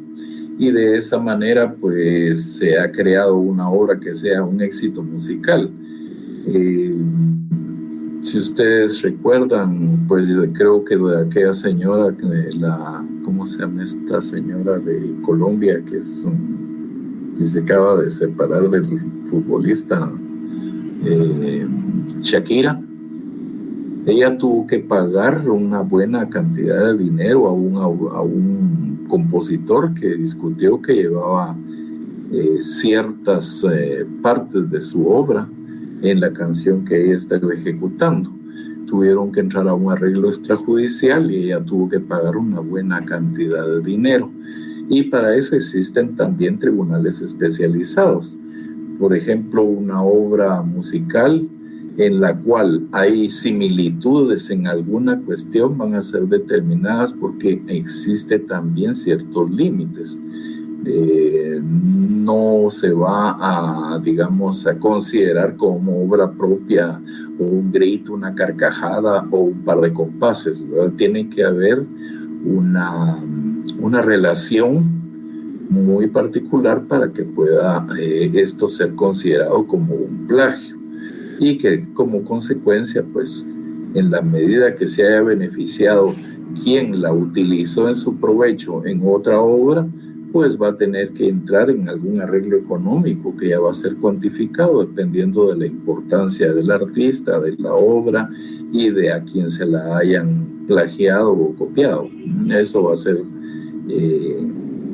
y de esa manera pues se ha creado una obra que sea un éxito musical. Si ustedes recuerdan, pues creo que de aquella señora, ¿cómo se llama esta señora de Colombia que se acaba de separar del futbolista Shakira? Ella tuvo que pagar una buena cantidad de dinero a un compositor que discutió que llevaba ciertas partes de su obra en la canción que ella estaba ejecutando. Tuvieron que entrar a un arreglo extrajudicial y ella tuvo que pagar una buena cantidad de dinero. Y para eso existen también tribunales especializados. Por ejemplo, una obra musical en la cual hay similitudes en alguna cuestión van a ser determinadas porque existe también ciertos límites. No se va a, digamos, a considerar como obra propia un grito, una carcajada o un par de compases, ¿verdad? Tiene que haber una relación muy particular para que pueda esto ser considerado como un plagio. y que como consecuencia, pues, en la medida que se haya beneficiado quien la utilizó en su provecho en otra obra, pues va a tener que entrar en algún arreglo económico que ya va a ser cuantificado dependiendo de la importancia del artista, de la obra y de a quien se la hayan plagiado o copiado. Eso va a ser,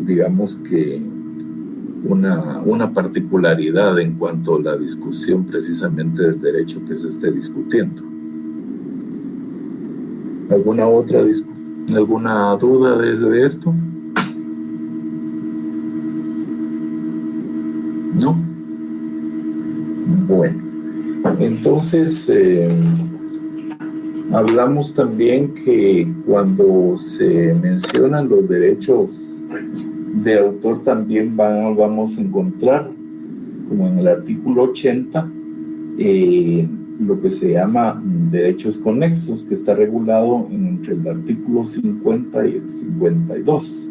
digamos que, una particularidad en cuanto a la discusión precisamente del derecho que se esté discutiendo. ¿Alguna duda de esto? ¿No? Bueno, entonces hablamos también que cuando se mencionan los derechos de autor también vamos a encontrar, como en el artículo 80, lo que se llama derechos conexos, que está regulado entre el artículo 50 y el 52.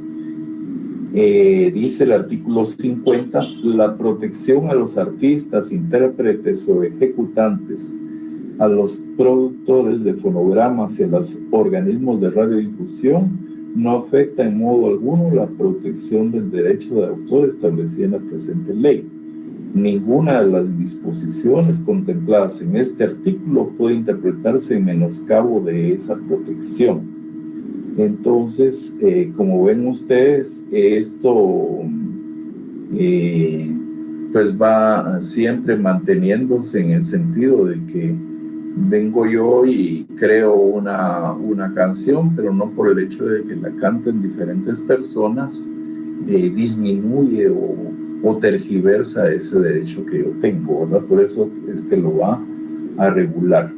Dice el artículo 50, la protección a los artistas, intérpretes o ejecutantes, a los productores de fonogramas y a los organismos de radiodifusión no afecta en modo alguno la protección del derecho de autor establecida en la presente ley. Ninguna de las disposiciones contempladas en este artículo puede interpretarse en menoscabo de esa protección. Entonces, como ven ustedes, esto pues va siempre manteniéndose en el sentido de que vengo yo y creo una canción, pero no por el hecho de que la canten diferentes personas, disminuye o tergiversa ese derecho que yo tengo, ¿verdad? Por eso es que lo va a regular.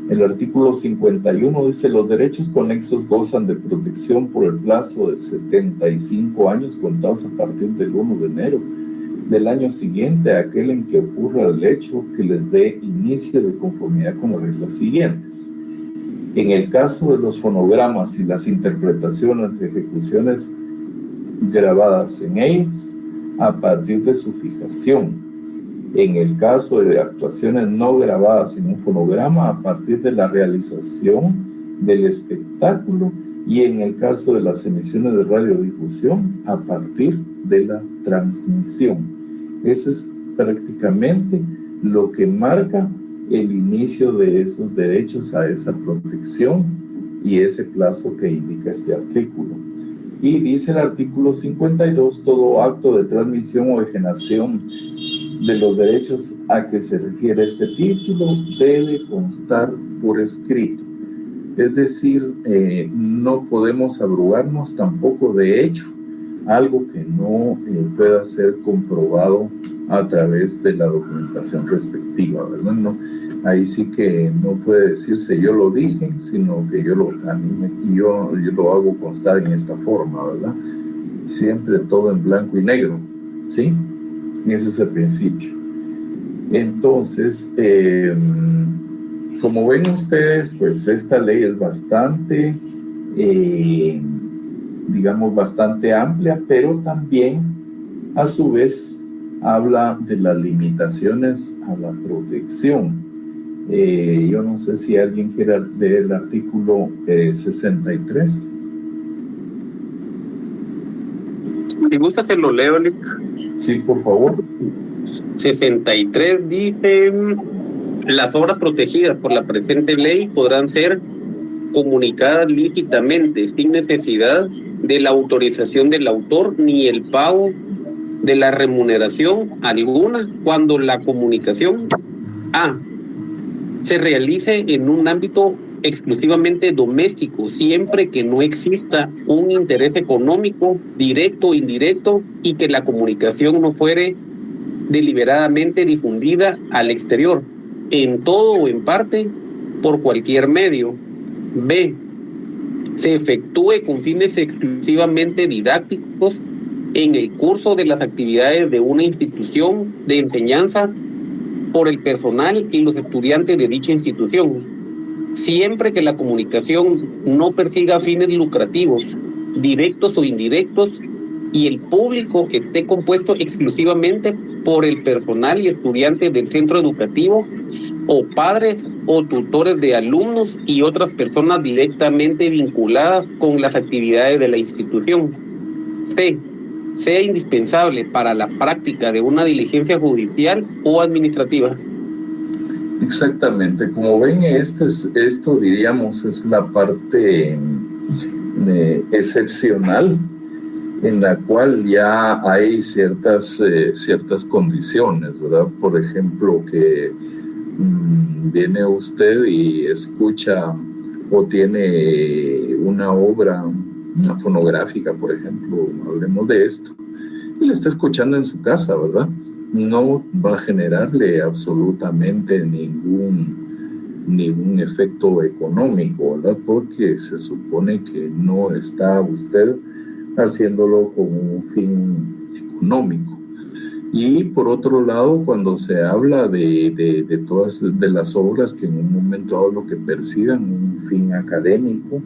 El artículo 51 dice: los derechos conexos gozan de protección por el plazo de 75 años contados a partir del 1 de enero del año siguiente a aquel en que ocurra el hecho que les dé inicio de conformidad con las reglas siguientes. En el caso de los fonogramas y las interpretaciones y ejecuciones grabadas en ellos, a partir de su fijación. En el caso de actuaciones no grabadas en un fonograma, a partir de la realización del espectáculo, y en el caso de las emisiones de radiodifusión, a partir de la transmisión. Ese es prácticamente lo que marca el inicio de esos derechos a esa protección y ese plazo que indica este artículo. Y dice el artículo 52, todo acto de transmisión o enajenación de los derechos a que se refiere este título debe constar por escrito. Es decir, no podemos abrogarnos tampoco de hecho algo que no pueda ser comprobado a través de la documentación respectiva, ¿verdad? No, ahí sí que no puede decirse yo lo dije, sino que yo lo anime y yo lo hago constar en esta forma, ¿verdad? Siempre todo en blanco y negro, ¿sí? Y ese es el principio. Entonces, como ven ustedes, pues esta ley es bastante, digamos, bastante amplia, pero también, a su vez, habla de las limitaciones a la protección. Yo no sé si alguien quiere leer el artículo 63. Si gusta, se lo leo, Lick. Sí, por favor. 63 dice: las obras protegidas por la presente ley podrán ser comunicadas lícitamente sin necesidad de la autorización del autor ni el pago de la remuneración alguna cuando la comunicación se realice en un ámbito exclusivamente doméstico, siempre que no exista un interés económico directo o indirecto y que la comunicación no fuere deliberadamente difundida al exterior, en todo o en parte, por cualquier medio. B. Se efectúe con fines exclusivamente didácticos en el curso de las actividades de una institución de enseñanza por el personal y los estudiantes de dicha institución, siempre que la comunicación no persiga fines lucrativos, directos o indirectos, y el público esté compuesto exclusivamente por el personal y estudiantes del centro educativo o padres o tutores de alumnos y otras personas directamente vinculadas con las actividades de la institución. C. Sea indispensable para la práctica de una diligencia judicial o administrativa. Exactamente, como ven, esto diríamos es la parte excepcional en la cual ya hay ciertas condiciones, ¿verdad? Por ejemplo, que viene usted y escucha o tiene una obra, una fonográfica, por ejemplo, hablemos de esto, y la está escuchando en su casa, ¿verdad? No va a generarle absolutamente ningún efecto económico, ¿verdad? Porque se supone que no está usted haciéndolo con un fin económico. Y por otro lado, cuando se habla de todas de las obras que en un momento dado lo que persigan un fin académico,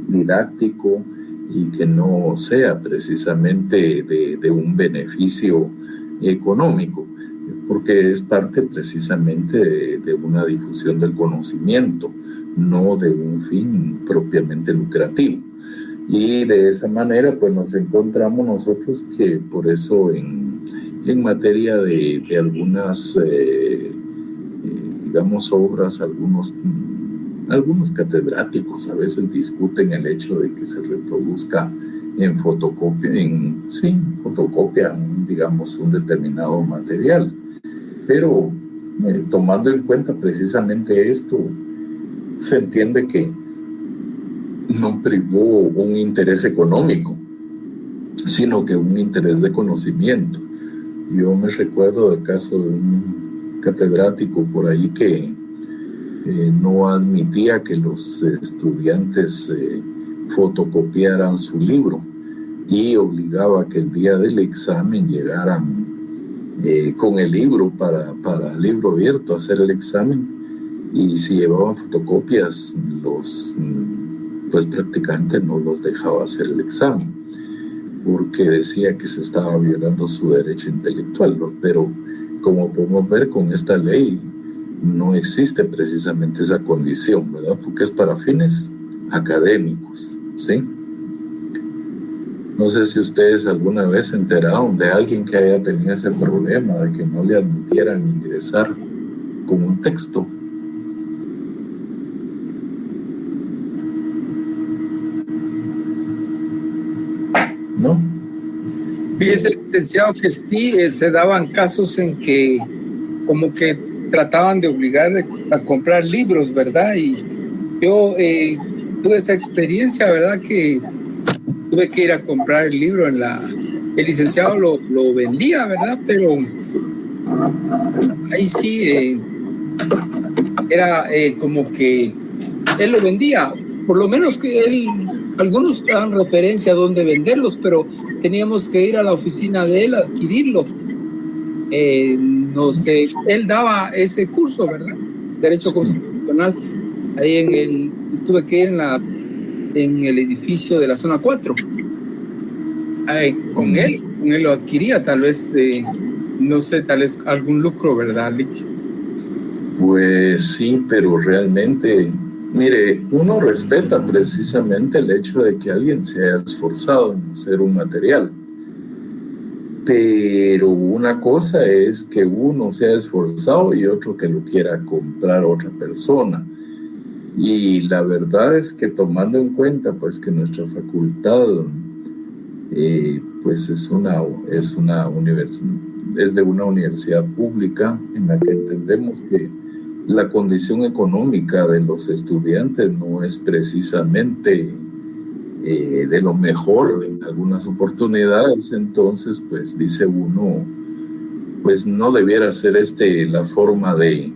didáctico, y que no sea precisamente de un beneficio económico, porque es parte precisamente de una difusión del conocimiento, no de un fin propiamente lucrativo. Y de esa manera pues nos encontramos nosotros que por eso en materia de algunas digamos obras, algunos catedráticos a veces discuten el hecho de que se reproduzca en fotocopia, digamos, un determinado material. Pero tomando en cuenta precisamente esto, se entiende que no privó un interés económico, sino que un interés de conocimiento. Yo me recuerdo del caso de un catedrático por ahí que no admitía que los estudiantes fotocopiaran su libro y obligaba a que el día del examen llegaran con el libro para libro abierto a hacer el examen, y si llevaban fotocopias pues prácticamente no los dejaba hacer el examen porque decía que se estaba violando su derecho intelectual, ¿no? Pero como podemos ver con esta ley no existe precisamente esa condición, ¿verdad? Porque es para fines académicos, ¿sí? No sé si ustedes alguna vez se enteraron de alguien que haya tenido ese problema de que no le admitieran ingresar con un texto. ¿No? Fíjese, licenciado, que sí se daban casos en que como que trataban de obligar a comprar libros, ¿verdad? Y yo tuve esa experiencia, ¿verdad? Que tuve que ir a comprar el libro el licenciado lo vendía, ¿verdad? Pero ahí sí era como que él lo vendía, por lo menos que algunos daban referencia a dónde venderlos, pero teníamos que ir a la oficina de él a adquirirlo. No sé, él daba ese curso, ¿verdad? Derecho Constitucional. Ahí tuve que ir en el edificio de la zona 4. Con él lo adquiría, tal vez, no sé, tal vez algún lucro, ¿verdad, Lick? Pues sí, pero realmente, mire, uno respeta precisamente el hecho de que alguien se haya esforzado en hacer un material. Pero una cosa es que uno se haya esforzado y otro que lo quiera comprar otra persona. Y la verdad es que tomando en cuenta pues que nuestra facultad pues es de una universidad pública en la que entendemos que la condición económica de los estudiantes no es precisamente de lo mejor en algunas oportunidades, entonces pues dice uno, pues no debiera ser la forma de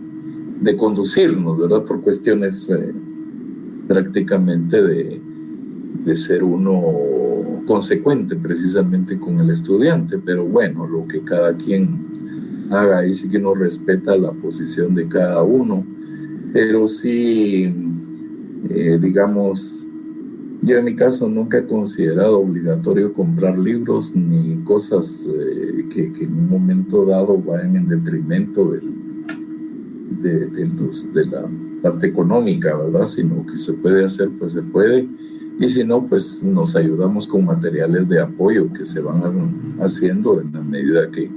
conducirnos, ¿verdad? Por cuestiones prácticamente de ser uno consecuente precisamente con el estudiante, pero bueno, lo que cada quien haga, ahí sí que uno respeta la posición de cada uno, pero sí, digamos, Yo en mi caso nunca he considerado obligatorio comprar libros ni cosas que en un momento dado vayan en detrimento de la parte económica, ¿verdad? Sino que se puede hacer, pues se puede. Y si no, pues nos ayudamos con materiales de apoyo que se van haciendo en la medida que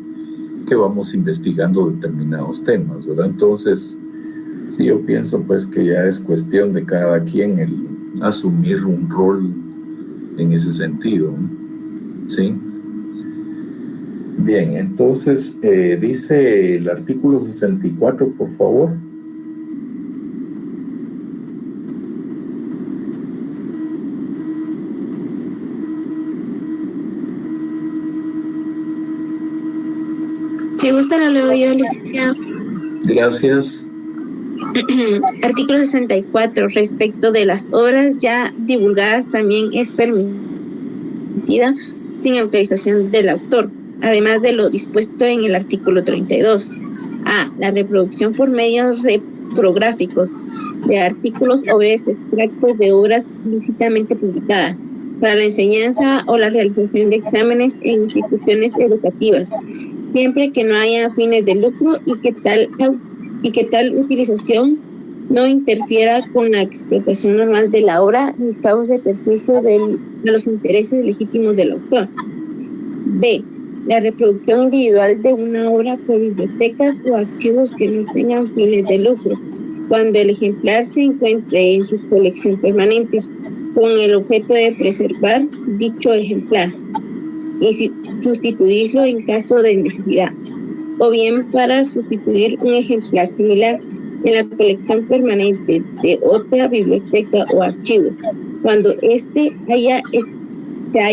vamos investigando determinados temas, ¿verdad? Entonces, sí, yo pienso pues que ya es cuestión de cada quien el asumir un rol en ese sentido, ¿no? ¿Sí? Bien, entonces dice el artículo 64, por favor. Si gusta, lo leo yo, licenciado. Gracias. Artículo 64. Respecto de las obras ya divulgadas, también es permitida sin autorización del autor, además de lo dispuesto en el artículo 32. A. La reproducción por medios reprográficos de artículos o breves extractos de obras lícitamente publicadas para la enseñanza o la realización de exámenes en instituciones educativas, siempre que no haya fines de lucro y que tal utilización no interfiera con la explotación normal de la obra ni cause perjuicio a los intereses legítimos del autor. B. La reproducción individual de una obra por bibliotecas o archivos que no tengan fines de lucro, cuando el ejemplar se encuentre en su colección permanente, con el objeto de preservar dicho ejemplar y sustituirlo en caso de necesidad, o bien para sustituir un ejemplar similar en la colección permanente de otra biblioteca o archivo, cuando éste se haya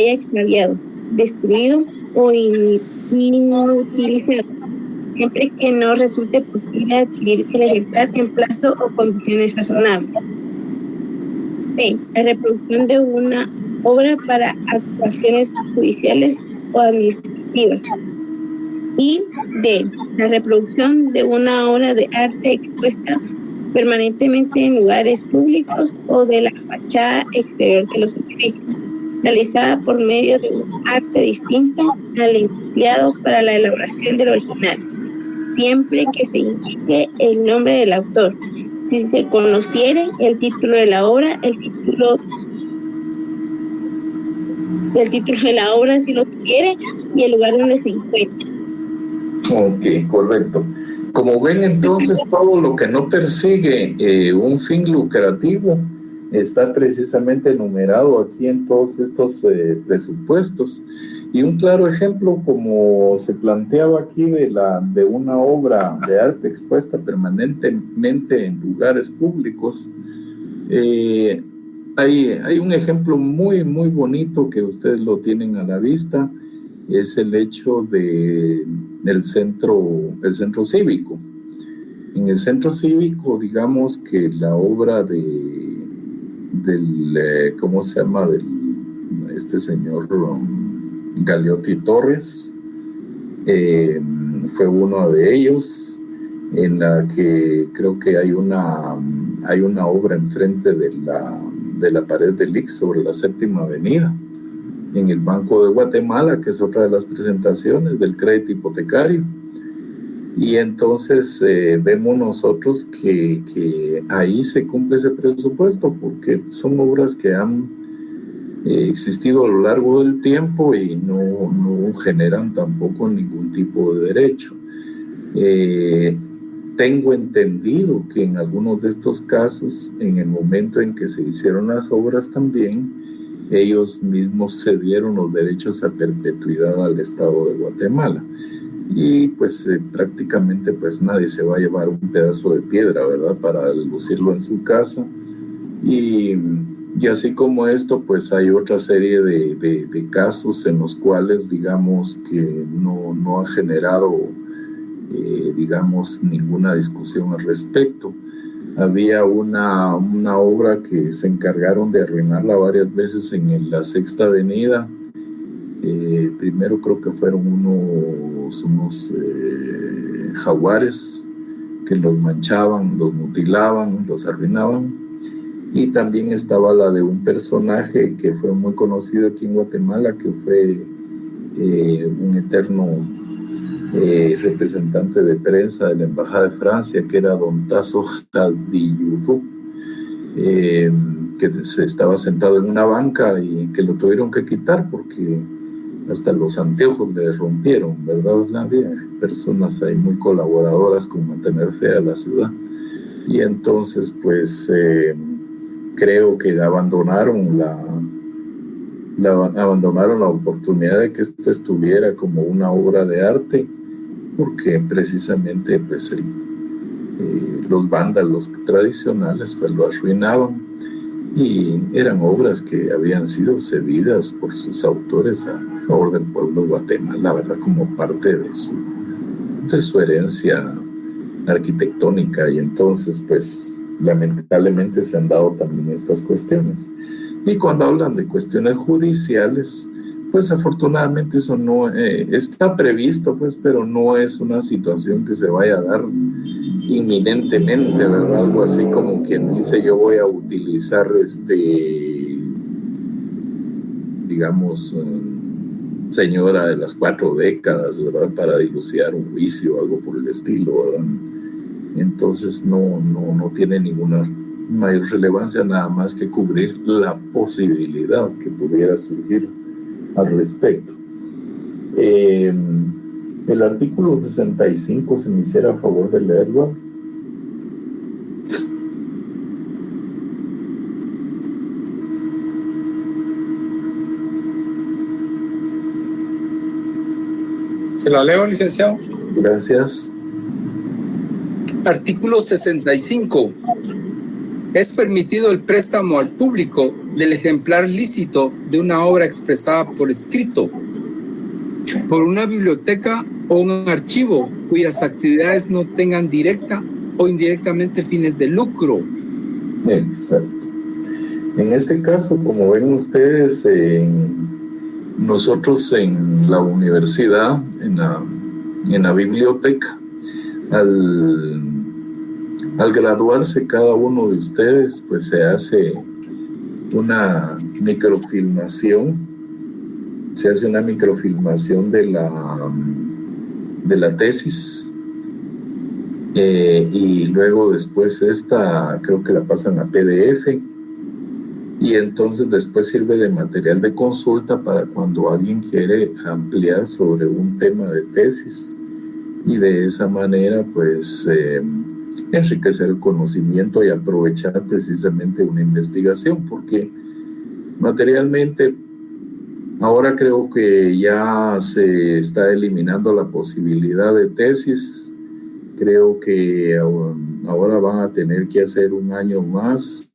extraviado, destruido o inutilizado, siempre que no resulte posible adquirir el ejemplar en plazo o condiciones razonables. B. La reproducción de una obra para actuaciones judiciales o administrativas. Y D. La reproducción de una obra de arte expuesta permanentemente en lugares públicos o de la fachada exterior de los edificios, realizada por medio de un arte distinto al empleado para la elaboración del original, siempre que se indique el nombre del autor. Si se conociere el título de la obra, el título de la obra si lo tuviere y el lugar donde se encuentra. Ok, correcto. Como ven, entonces, todo lo que no persigue un fin lucrativo está precisamente enumerado aquí en todos estos presupuestos. Y un claro ejemplo, como se planteaba aquí de una obra de arte expuesta permanentemente en lugares públicos, hay un ejemplo muy, muy bonito que ustedes lo tienen a la vista, es el hecho del centro cívico. En el centro cívico, digamos que la obra ¿cómo se llama? Este señor Galeotti Torres, fue uno de ellos, en la que creo que hay una obra enfrente de la pared del IX sobre la 7ª Avenida, en el Banco de Guatemala, que es otra de las presentaciones del crédito hipotecario. Y entonces vemos nosotros que ahí se cumple ese presupuesto, porque son obras que han existido a lo largo del tiempo y no generan tampoco ningún tipo de derecho. Tengo entendido que en algunos de estos casos, en el momento en que se hicieron las obras también, ellos mismos cedieron los derechos a perpetuidad al Estado de Guatemala. Y pues prácticamente pues nadie se va a llevar un pedazo de piedra, ¿verdad?, para lucirlo en su casa. Y así como esto, pues hay otra serie de casos en los cuales, digamos, que no ha generado, digamos, ninguna discusión al respecto. Había una obra que se encargaron de arruinarla varias veces en la 6ª Avenida. Primero creo que fueron unos jaguares que los manchaban, los mutilaban, los arruinaban. Y también estaba la de un personaje que fue muy conocido aquí en Guatemala, que fue un eterno representante de prensa de la Embajada de Francia, que era Don Tasso Hadjiyoudou, que se estaba sentado en una banca y que lo tuvieron que quitar porque hasta los anteojos le rompieron, ¿verdad, Nadia? Personas ahí muy colaboradoras con mantener fea la ciudad. Y entonces, pues, creo que abandonaron la oportunidad de que esto estuviera como una obra de arte, porque precisamente, pues, los vándalos tradicionales, pues, lo arruinaban, y eran obras que habían sido cedidas por sus autores a favor del pueblo de Guatemala, la verdad, como parte de su herencia arquitectónica. Y entonces, pues, lamentablemente se han dado también estas cuestiones. Y cuando hablan de cuestiones judiciales, pues afortunadamente eso no está previsto, pues, pero no es una situación que se vaya a dar inminentemente, ¿verdad? Algo así como quien dice: yo voy a utilizar digamos, señora de las 4 décadas, ¿verdad?, para dilucidar un juicio o algo por el estilo, ¿verdad? Entonces no tiene ninguna mayor relevancia, nada más que cubrir la posibilidad que pudiera surgir al respecto. El artículo 65, si me hiciera favor de leerlo. ¿Se lo leo, licenciado? Gracias. Artículo 65. Es permitido el préstamo al público del ejemplar lícito de una obra expresada por escrito por una biblioteca o un archivo cuyas actividades no tengan directa o indirectamente fines de lucro. Exacto. En este caso, como ven ustedes, nosotros en la universidad, en la biblioteca, al graduarse cada uno de ustedes, pues se hace una microfilmación. Se hace una microfilmación de la tesis, y luego después creo que la pasan a PDF, y entonces después sirve de material de consulta para cuando alguien quiere ampliar sobre un tema de tesis, y de esa manera, pues, enriquecer el conocimiento y aprovechar precisamente una investigación, porque materialmente ahora creo que ya se está eliminando la posibilidad de tesis. Creo que ahora van a tener que hacer un año más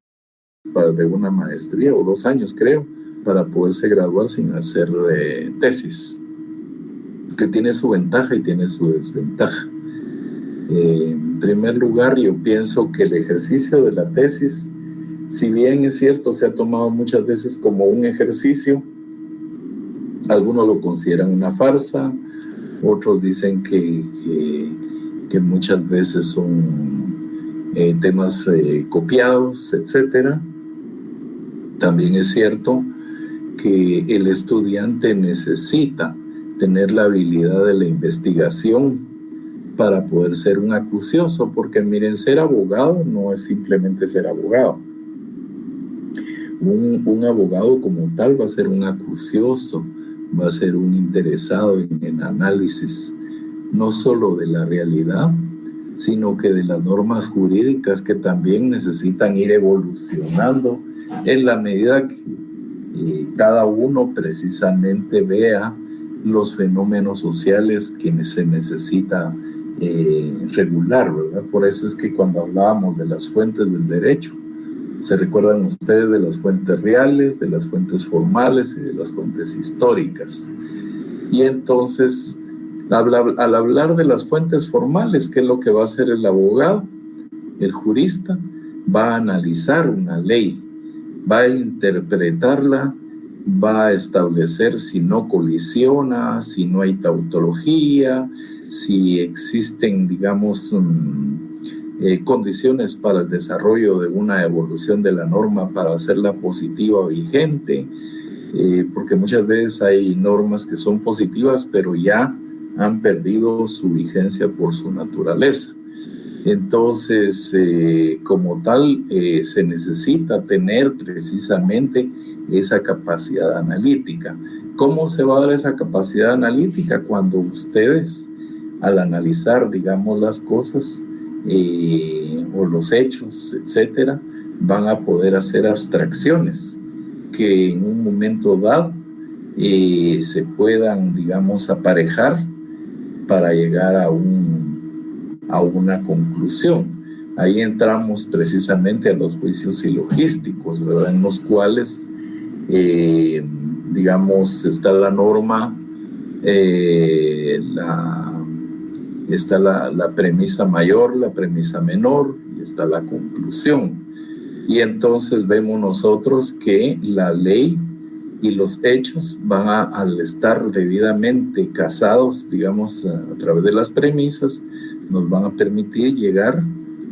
de una maestría, o 2 años creo, para poderse graduar sin hacer tesis, que tiene su ventaja y tiene su desventaja. En primer lugar, yo pienso que el ejercicio de la tesis, si bien es cierto, se ha tomado muchas veces como un ejercicio, algunos lo consideran una farsa, otros dicen que muchas veces son temas copiados, etcétera. También es cierto que el estudiante necesita tener la habilidad de la investigación para poder ser un acucioso, porque miren, ser abogado no es simplemente ser abogado. Un abogado como tal va a ser un acucioso, va a ser un interesado en el análisis no solo de la realidad, sino que de las normas jurídicas, que también necesitan ir evolucionando en la medida que cada uno precisamente vea los fenómenos sociales que se necesita regular, ¿verdad? Por eso es que cuando hablábamos de las fuentes del derecho, se recuerdan ustedes de las fuentes reales, de las fuentes formales y de las fuentes históricas. Y entonces, al hablar de las fuentes formales, ¿qué es lo que va a hacer el abogado? El jurista va a analizar una ley, va a interpretarla, va a establecer si no colisiona, si no hay tautología, si existen, digamos, condiciones para el desarrollo de una evolución de la norma para hacerla positiva o vigente, porque muchas veces hay normas que son positivas pero ya han perdido su vigencia por su naturaleza. Entonces, como tal, se necesita tener precisamente esa capacidad analítica. ¿Cómo se va a dar esa capacidad analítica? Cuando ustedes, al analizar, digamos, las cosas o los hechos, etcétera, van a poder hacer abstracciones que en un momento dado se puedan, digamos, aparejar para llegar a una conclusión. Ahí entramos precisamente a los juicios silogísticos, ¿verdad? En los cuales, digamos, está la norma, está la premisa mayor, la premisa menor, y está la conclusión. Y entonces vemos nosotros que la ley y los hechos van al estar debidamente casados, digamos, a través de las premisas, nos van a permitir llegar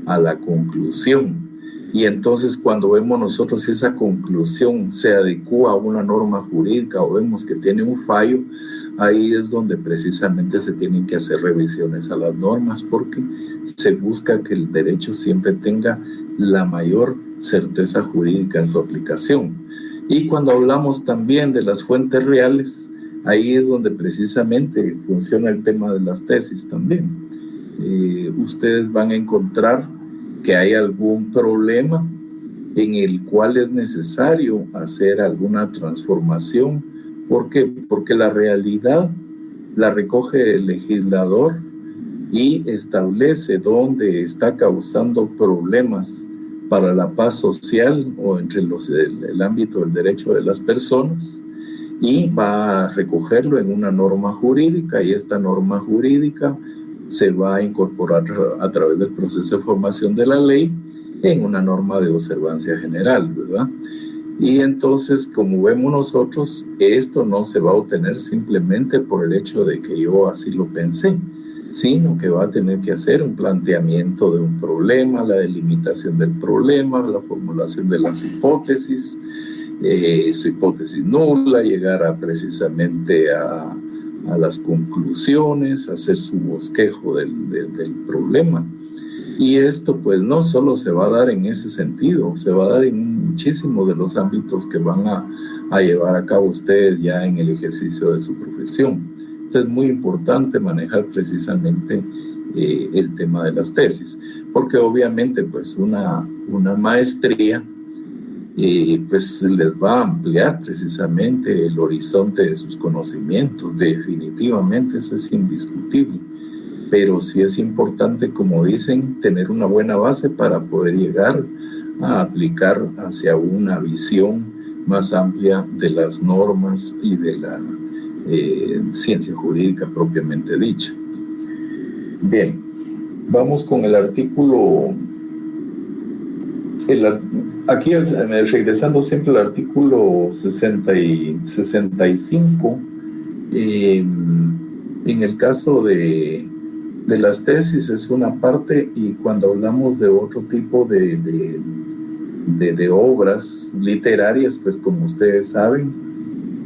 a la conclusión. Y entonces cuando vemos nosotros si esa conclusión se adecua a una norma jurídica o vemos que tiene un fallo, ahí es donde precisamente se tienen que hacer revisiones a las normas, porque se busca que el derecho siempre tenga la mayor certeza jurídica en su aplicación. Y cuando hablamos también de las fuentes reales, ahí es donde precisamente funciona el tema de las tesis también. Ustedes van a encontrar que hay algún problema en el cual es necesario hacer alguna transformación. ¿Por qué? Porque la realidad la recoge el legislador y establece dónde está causando problemas para la paz social o entre el ámbito del derecho de las personas, y va a recogerlo en una norma jurídica, y esta norma jurídica se va a incorporar a través del proceso de formación de la ley en una norma de observancia general, ¿verdad? Y entonces, como vemos nosotros, esto no se va a obtener simplemente por el hecho de que yo así lo pensé, sino que va a tener que hacer un planteamiento de un problema, la delimitación del problema, la formulación de las hipótesis, su hipótesis nula, llegar precisamente a las conclusiones, hacer su bosquejo del problema. Y esto pues no solo se va a dar en ese sentido, se va a dar en muchísimos de los ámbitos que van a llevar a cabo ustedes ya en el ejercicio de su profesión. Entonces es muy importante manejar precisamente el tema de las tesis, porque obviamente pues una maestría pues les va a ampliar precisamente el horizonte de sus conocimientos, definitivamente eso es indiscutible, pero sí es importante, como dicen, tener una buena base para poder llegar a aplicar hacia una visión más amplia de las normas y de la ciencia jurídica propiamente dicha. Bien, vamos con el artículo, aquí regresando siempre al artículo 65, en el caso de las tesis es una parte, y cuando hablamos de otro tipo de obras literarias, pues como ustedes saben,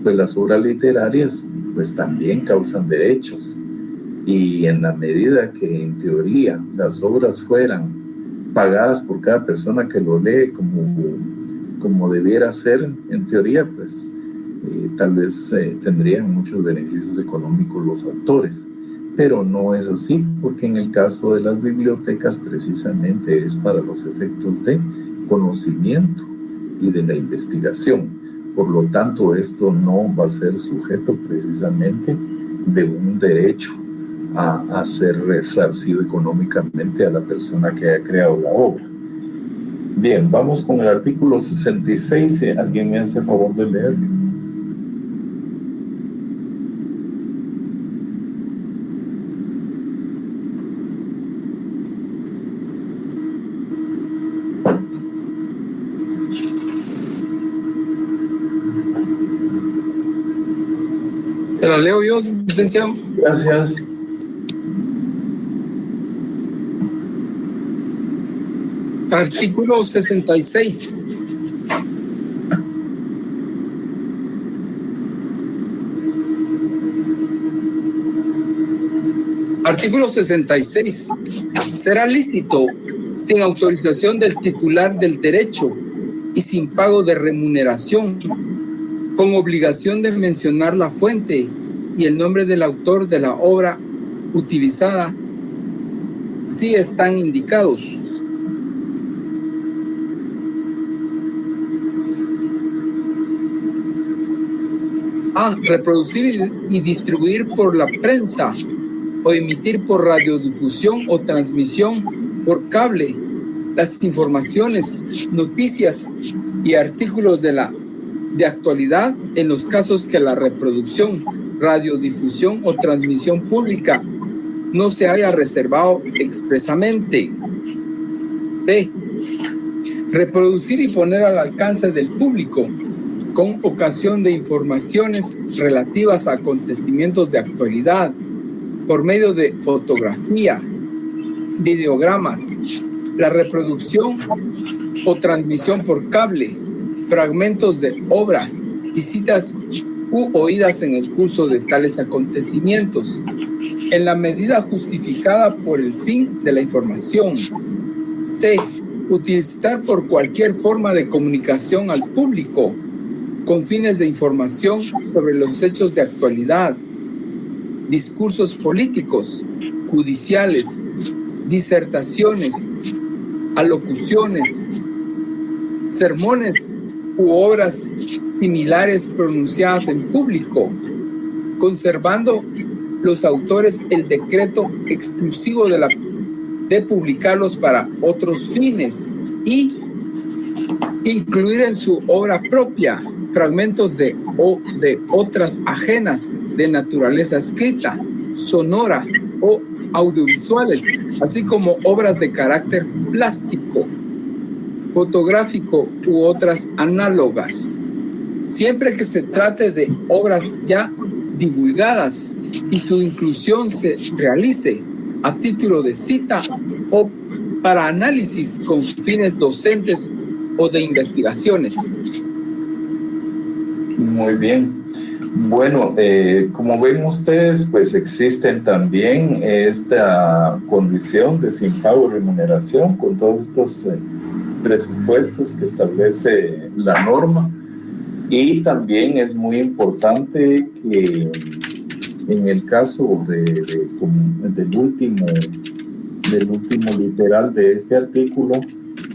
pues las obras literarias pues también causan derechos, y en la medida que en teoría las obras fueran pagadas por cada persona que lo lee como debiera ser, en teoría pues tal vez tendrían muchos beneficios económicos los autores, pero no es así, porque en el caso de las bibliotecas precisamente es para los efectos de conocimiento y de la investigación. Por lo tanto, esto no va a ser sujeto precisamente de un derecho a ser resarcido económicamente a la persona que haya creado la obra. Bien, vamos con el artículo 66. Si alguien me hace favor de leerlo. Se lo leo yo, licenciado. Gracias. Artículo 66. Artículo 66. Será lícito, sin autorización del titular del derecho y sin pago de remuneración, con obligación de mencionar la fuente y el nombre del autor de la obra utilizada, si están indicados. A. Reproducir y distribuir por la prensa o emitir por radiodifusión o transmisión por cable las informaciones, noticias y artículos de actualidad en los casos que la reproducción, radiodifusión o transmisión pública no se haya reservado expresamente. B. Reproducir y poner al alcance del público con ocasión de informaciones relativas a acontecimientos de actualidad por medio de fotografía, videogramas, la reproducción o transmisión por cable, fragmentos de obra, visitas u oídas en el curso de tales acontecimientos, en la medida justificada por el fin de la información. C. Utilizar por cualquier forma de comunicación al público con fines de información sobre los hechos de actualidad, discursos políticos, judiciales, disertaciones, alocuciones, sermones u obras similares pronunciadas en público, conservando los autores el decreto exclusivo de publicarlos para otros fines y incluir en su obra propia fragmentos de otras ajenas de naturaleza escrita, sonora o audiovisuales, así como obras de carácter plástico, fotográfico u otras análogas, siempre que se trate de obras ya divulgadas y su inclusión se realice a título de cita o para análisis con fines docentes o de investigaciones. Muy bien. Bueno, como ven ustedes, pues existen también esta condición de sin pago de remuneración con todos estos presupuestos que establece la norma. Y también es muy importante que en el caso del último literal de este artículo,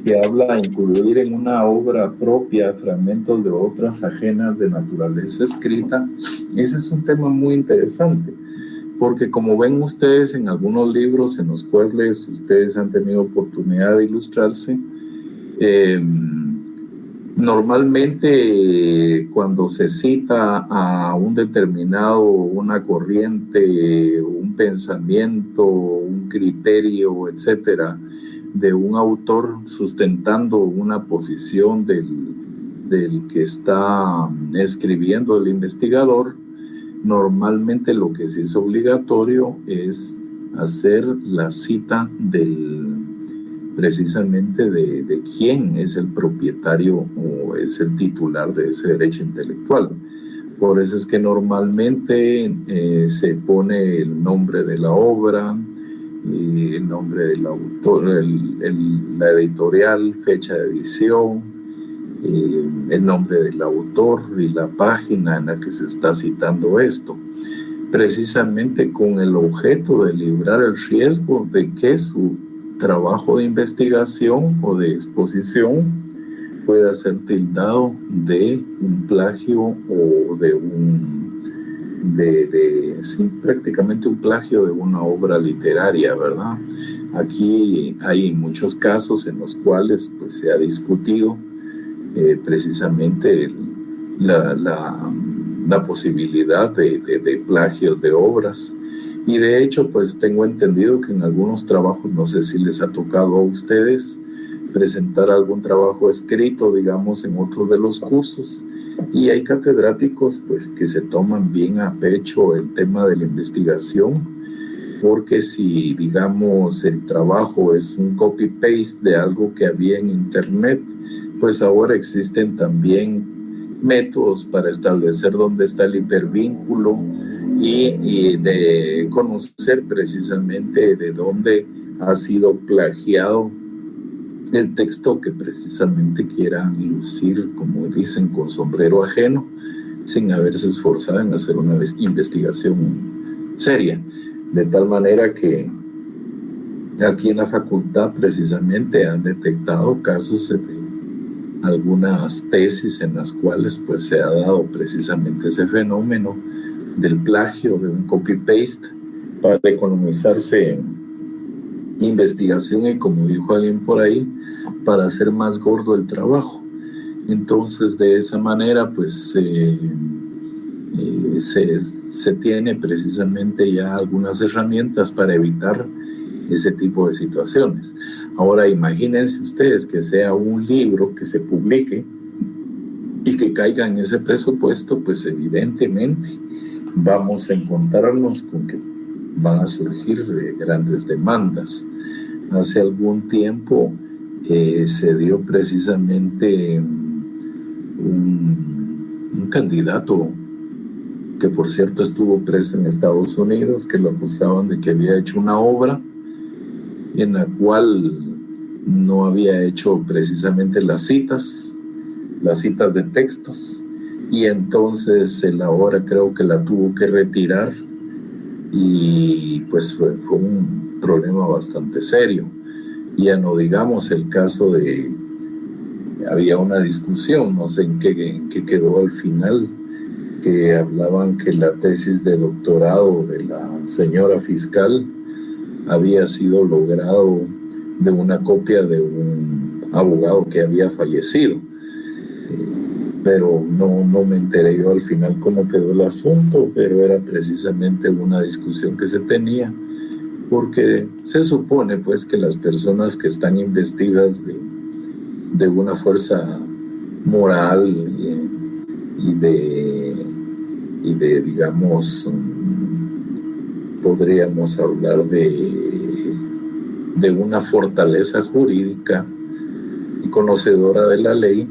que habla de incluir en una obra propia fragmentos de otras ajenas de naturaleza escrita, ese es un tema muy interesante, porque como ven ustedes en algunos libros en los cuales ustedes han tenido oportunidad de ilustrarse, normalmente cuando se cita a un determinado, una corriente, un pensamiento, un criterio, etcétera, de un autor sustentando una posición del que está escribiendo el investigador, normalmente lo que sí es obligatorio es hacer la cita precisamente de quién es el propietario o es el titular de ese derecho intelectual. Por eso es que normalmente se pone el nombre de la obra, el nombre del autor, la editorial, fecha de edición, el nombre del autor y la página en la que se está citando esto, precisamente con el objeto de librar el riesgo de que su trabajo de investigación o de exposición pueda ser tildado de un plagio o sí, prácticamente un plagio de una obra literaria, ¿verdad? Aquí hay muchos casos en los cuales pues, se ha discutido precisamente la posibilidad de plagios de obras. Y de hecho, pues tengo entendido que en algunos trabajos, no sé si les ha tocado a ustedes presentar algún trabajo escrito, digamos, en otro de los cursos, y hay catedráticos pues que se toman bien a pecho el tema de la investigación porque si, digamos, el trabajo es un copy-paste de algo que había en Internet, pues ahora existen también métodos para establecer dónde está el hipervínculo y de conocer precisamente de dónde ha sido plagiado el texto que precisamente quiera lucir, como dicen, con sombrero ajeno, sin haberse esforzado en hacer una investigación seria. De tal manera que aquí en la facultad precisamente han detectado casos de algunas tesis en las cuales pues se ha dado precisamente ese fenómeno del plagio, de un copy-paste, para economizarse investigación y, como dijo alguien por ahí, para hacer más gordo el trabajo. Entonces, de esa manera, pues se tiene precisamente ya algunas herramientas para evitar ese tipo de situaciones. Ahora, imagínense ustedes que sea un libro que se publique y que caiga en ese presupuesto, pues evidentemente vamos a encontrarnos con que van a surgir grandes demandas. Hace algún tiempo se dio precisamente un candidato que, por cierto, estuvo preso en Estados Unidos, que lo acusaban de que había hecho una obra en la cual no había hecho precisamente las citas de textos, y entonces él ahora creo que la tuvo que retirar, y pues fue un problema bastante serio. Ya no digamos el caso de, había una discusión, no sé en qué quedó al final, que hablaban que la tesis de doctorado de la señora fiscal había sido logrado de una copia de un abogado que había fallecido. Pero no me enteré yo al final cómo quedó el asunto, pero era precisamente una discusión que se tenía, porque se supone pues que las personas que están investidas de una fuerza moral y de digamos, podríamos hablar de una fortaleza jurídica y conocedora de la ley,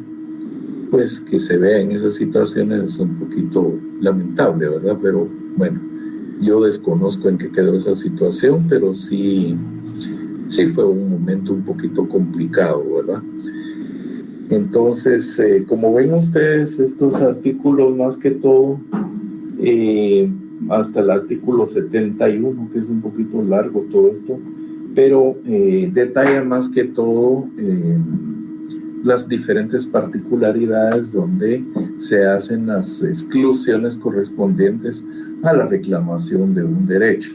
pues que se vea en esas situaciones es un poquito lamentable, ¿verdad? Pero bueno, yo desconozco en qué quedó esa situación, pero sí fue un momento un poquito complicado, ¿verdad? Entonces, como ven ustedes, estos artículos más que todo, hasta el artículo 71, que es un poquito largo todo esto, pero detalla más que todo las diferentes particularidades donde se hacen las exclusiones correspondientes a la reclamación de un derecho.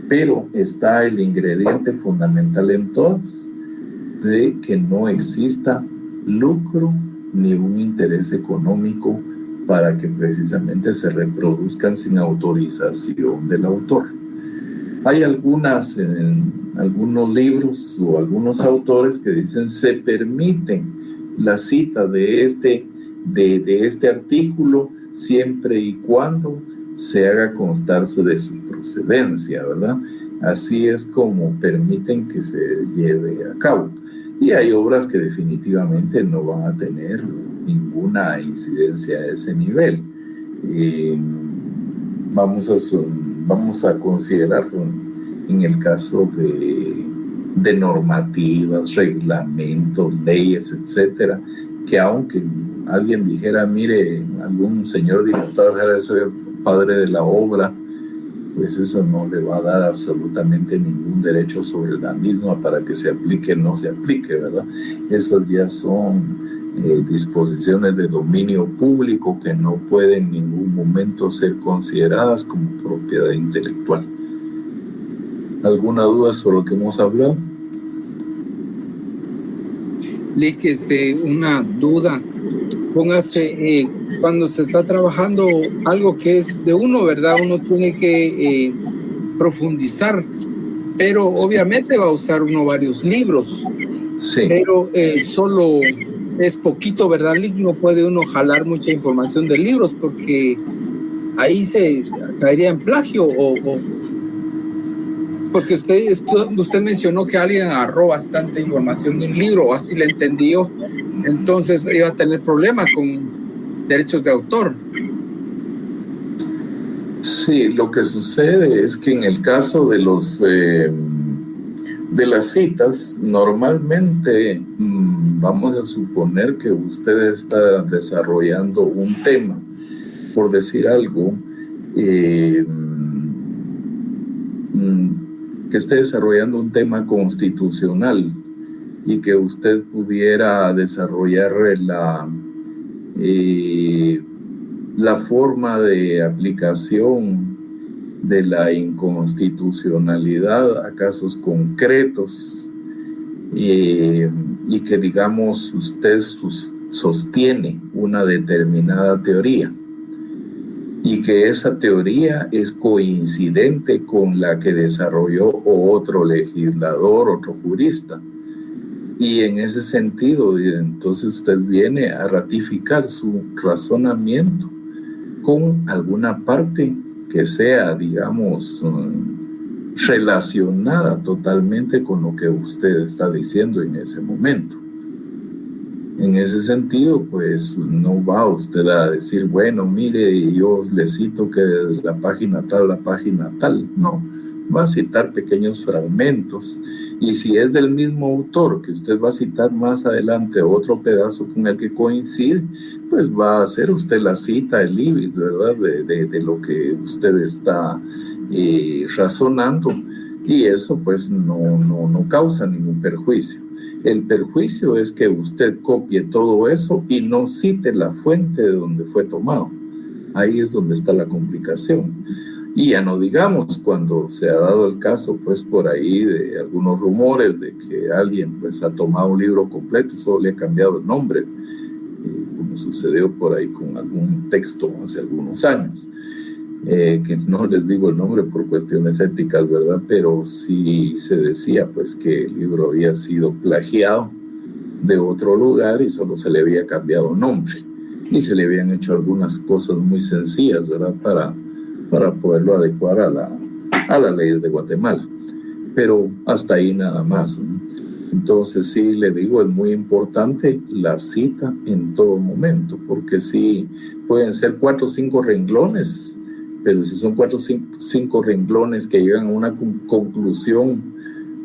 Pero está el ingrediente fundamental en todos, de que no exista lucro ni un interés económico para que precisamente se reproduzcan sin autorización del autor. Hay algunos libros o algunos autores que dicen se permiten la cita de este artículo siempre y cuando se haga constarse de su procedencia, ¿verdad? Así es como permiten que se lleve a cabo. Y hay obras que definitivamente no van a tener ninguna incidencia a ese nivel. Vamos a considerar en el caso de normativas, reglamentos, leyes, etcétera, que aunque alguien dijera, mire, algún señor diputado dijera de ser padre de la obra, pues eso no le va a dar absolutamente ningún derecho sobre la misma para que se aplique o no se aplique, ¿verdad? Esos ya son disposiciones de dominio público que no pueden en ningún momento ser consideradas como propiedad intelectual. ¿Alguna duda sobre lo que hemos hablado? Una duda. Póngase, cuando se está trabajando algo que es de uno, ¿verdad? Uno tiene que profundizar, pero obviamente va a usar uno varios libros. Sí. Pero solo es poquito, ¿verdad? No puede uno jalar mucha información de libros porque ahí se caería en plagio o Porque usted mencionó que alguien agarró bastante información de un libro, o así le entendió, entonces iba a tener problemas con derechos de autor. Sí, lo que sucede es que en el caso de de las citas, normalmente vamos a suponer que usted está desarrollando un tema, por decir algo, que esté desarrollando un tema constitucional y que usted pudiera desarrollar la forma de aplicación de la inconstitucionalidad a casos concretos y que, digamos, usted sostiene una determinada teoría y que esa teoría es coincidente con la que desarrolló otro legislador, otro jurista. Y en ese sentido, entonces usted viene a ratificar su razonamiento con alguna parte que sea, digamos, relacionada totalmente con lo que usted está diciendo en ese momento. En ese sentido, pues no va usted a decir, bueno, mire, yo le cito que de la página tal a la página tal. No, va a citar pequeños fragmentos. Y si es del mismo autor que usted va a citar más adelante otro pedazo con el que coincide, pues va a hacer usted la cita, el libro, ¿verdad? De lo que usted está razonando. Y eso pues no causa ningún perjuicio. El perjuicio es que usted copie todo eso y no cite la fuente de donde fue tomado. Ahí es donde está la complicación. Y ya no digamos cuando se ha dado el caso, pues por ahí de algunos rumores de que alguien pues ha tomado un libro completo y solo le ha cambiado el nombre, como sucedió por ahí con algún texto hace algunos años. Que no les digo el nombre por cuestiones éticas, ¿verdad? Pero sí se decía pues que el libro había sido plagiado de otro lugar y solo se le había cambiado nombre y se le habían hecho algunas cosas muy sencillas, ¿verdad? Para poderlo adecuar a la ley de Guatemala. Pero hasta ahí nada más, ¿no? Entonces sí, le digo, es muy importante la cita en todo momento, porque sí pueden ser 4 o 5 renglones, pero si son 4 o 5 renglones que llegan a una conclusión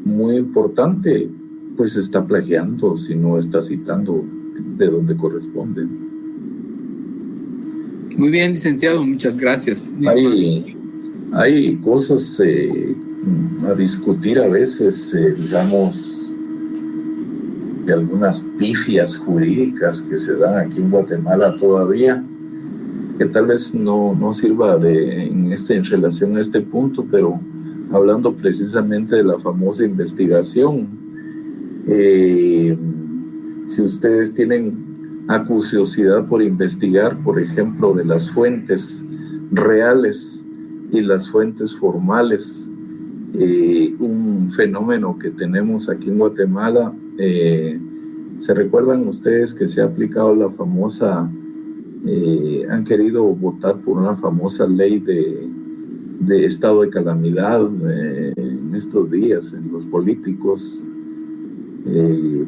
muy importante, pues está plagiando si no está citando de donde corresponde. Muy bien, licenciado, muchas gracias. Hay cosas a discutir a veces, digamos, de algunas pifias jurídicas que se dan aquí en Guatemala todavía, que tal vez no sirva en relación a este punto, pero hablando precisamente de la famosa investigación, si ustedes tienen acuciosidad por investigar, por ejemplo, de las fuentes reales y las fuentes formales, un fenómeno que tenemos aquí en Guatemala, ¿se recuerdan ustedes que se ha aplicado la famosa han querido votar por una famosa ley de estado de calamidad en estos días en los políticos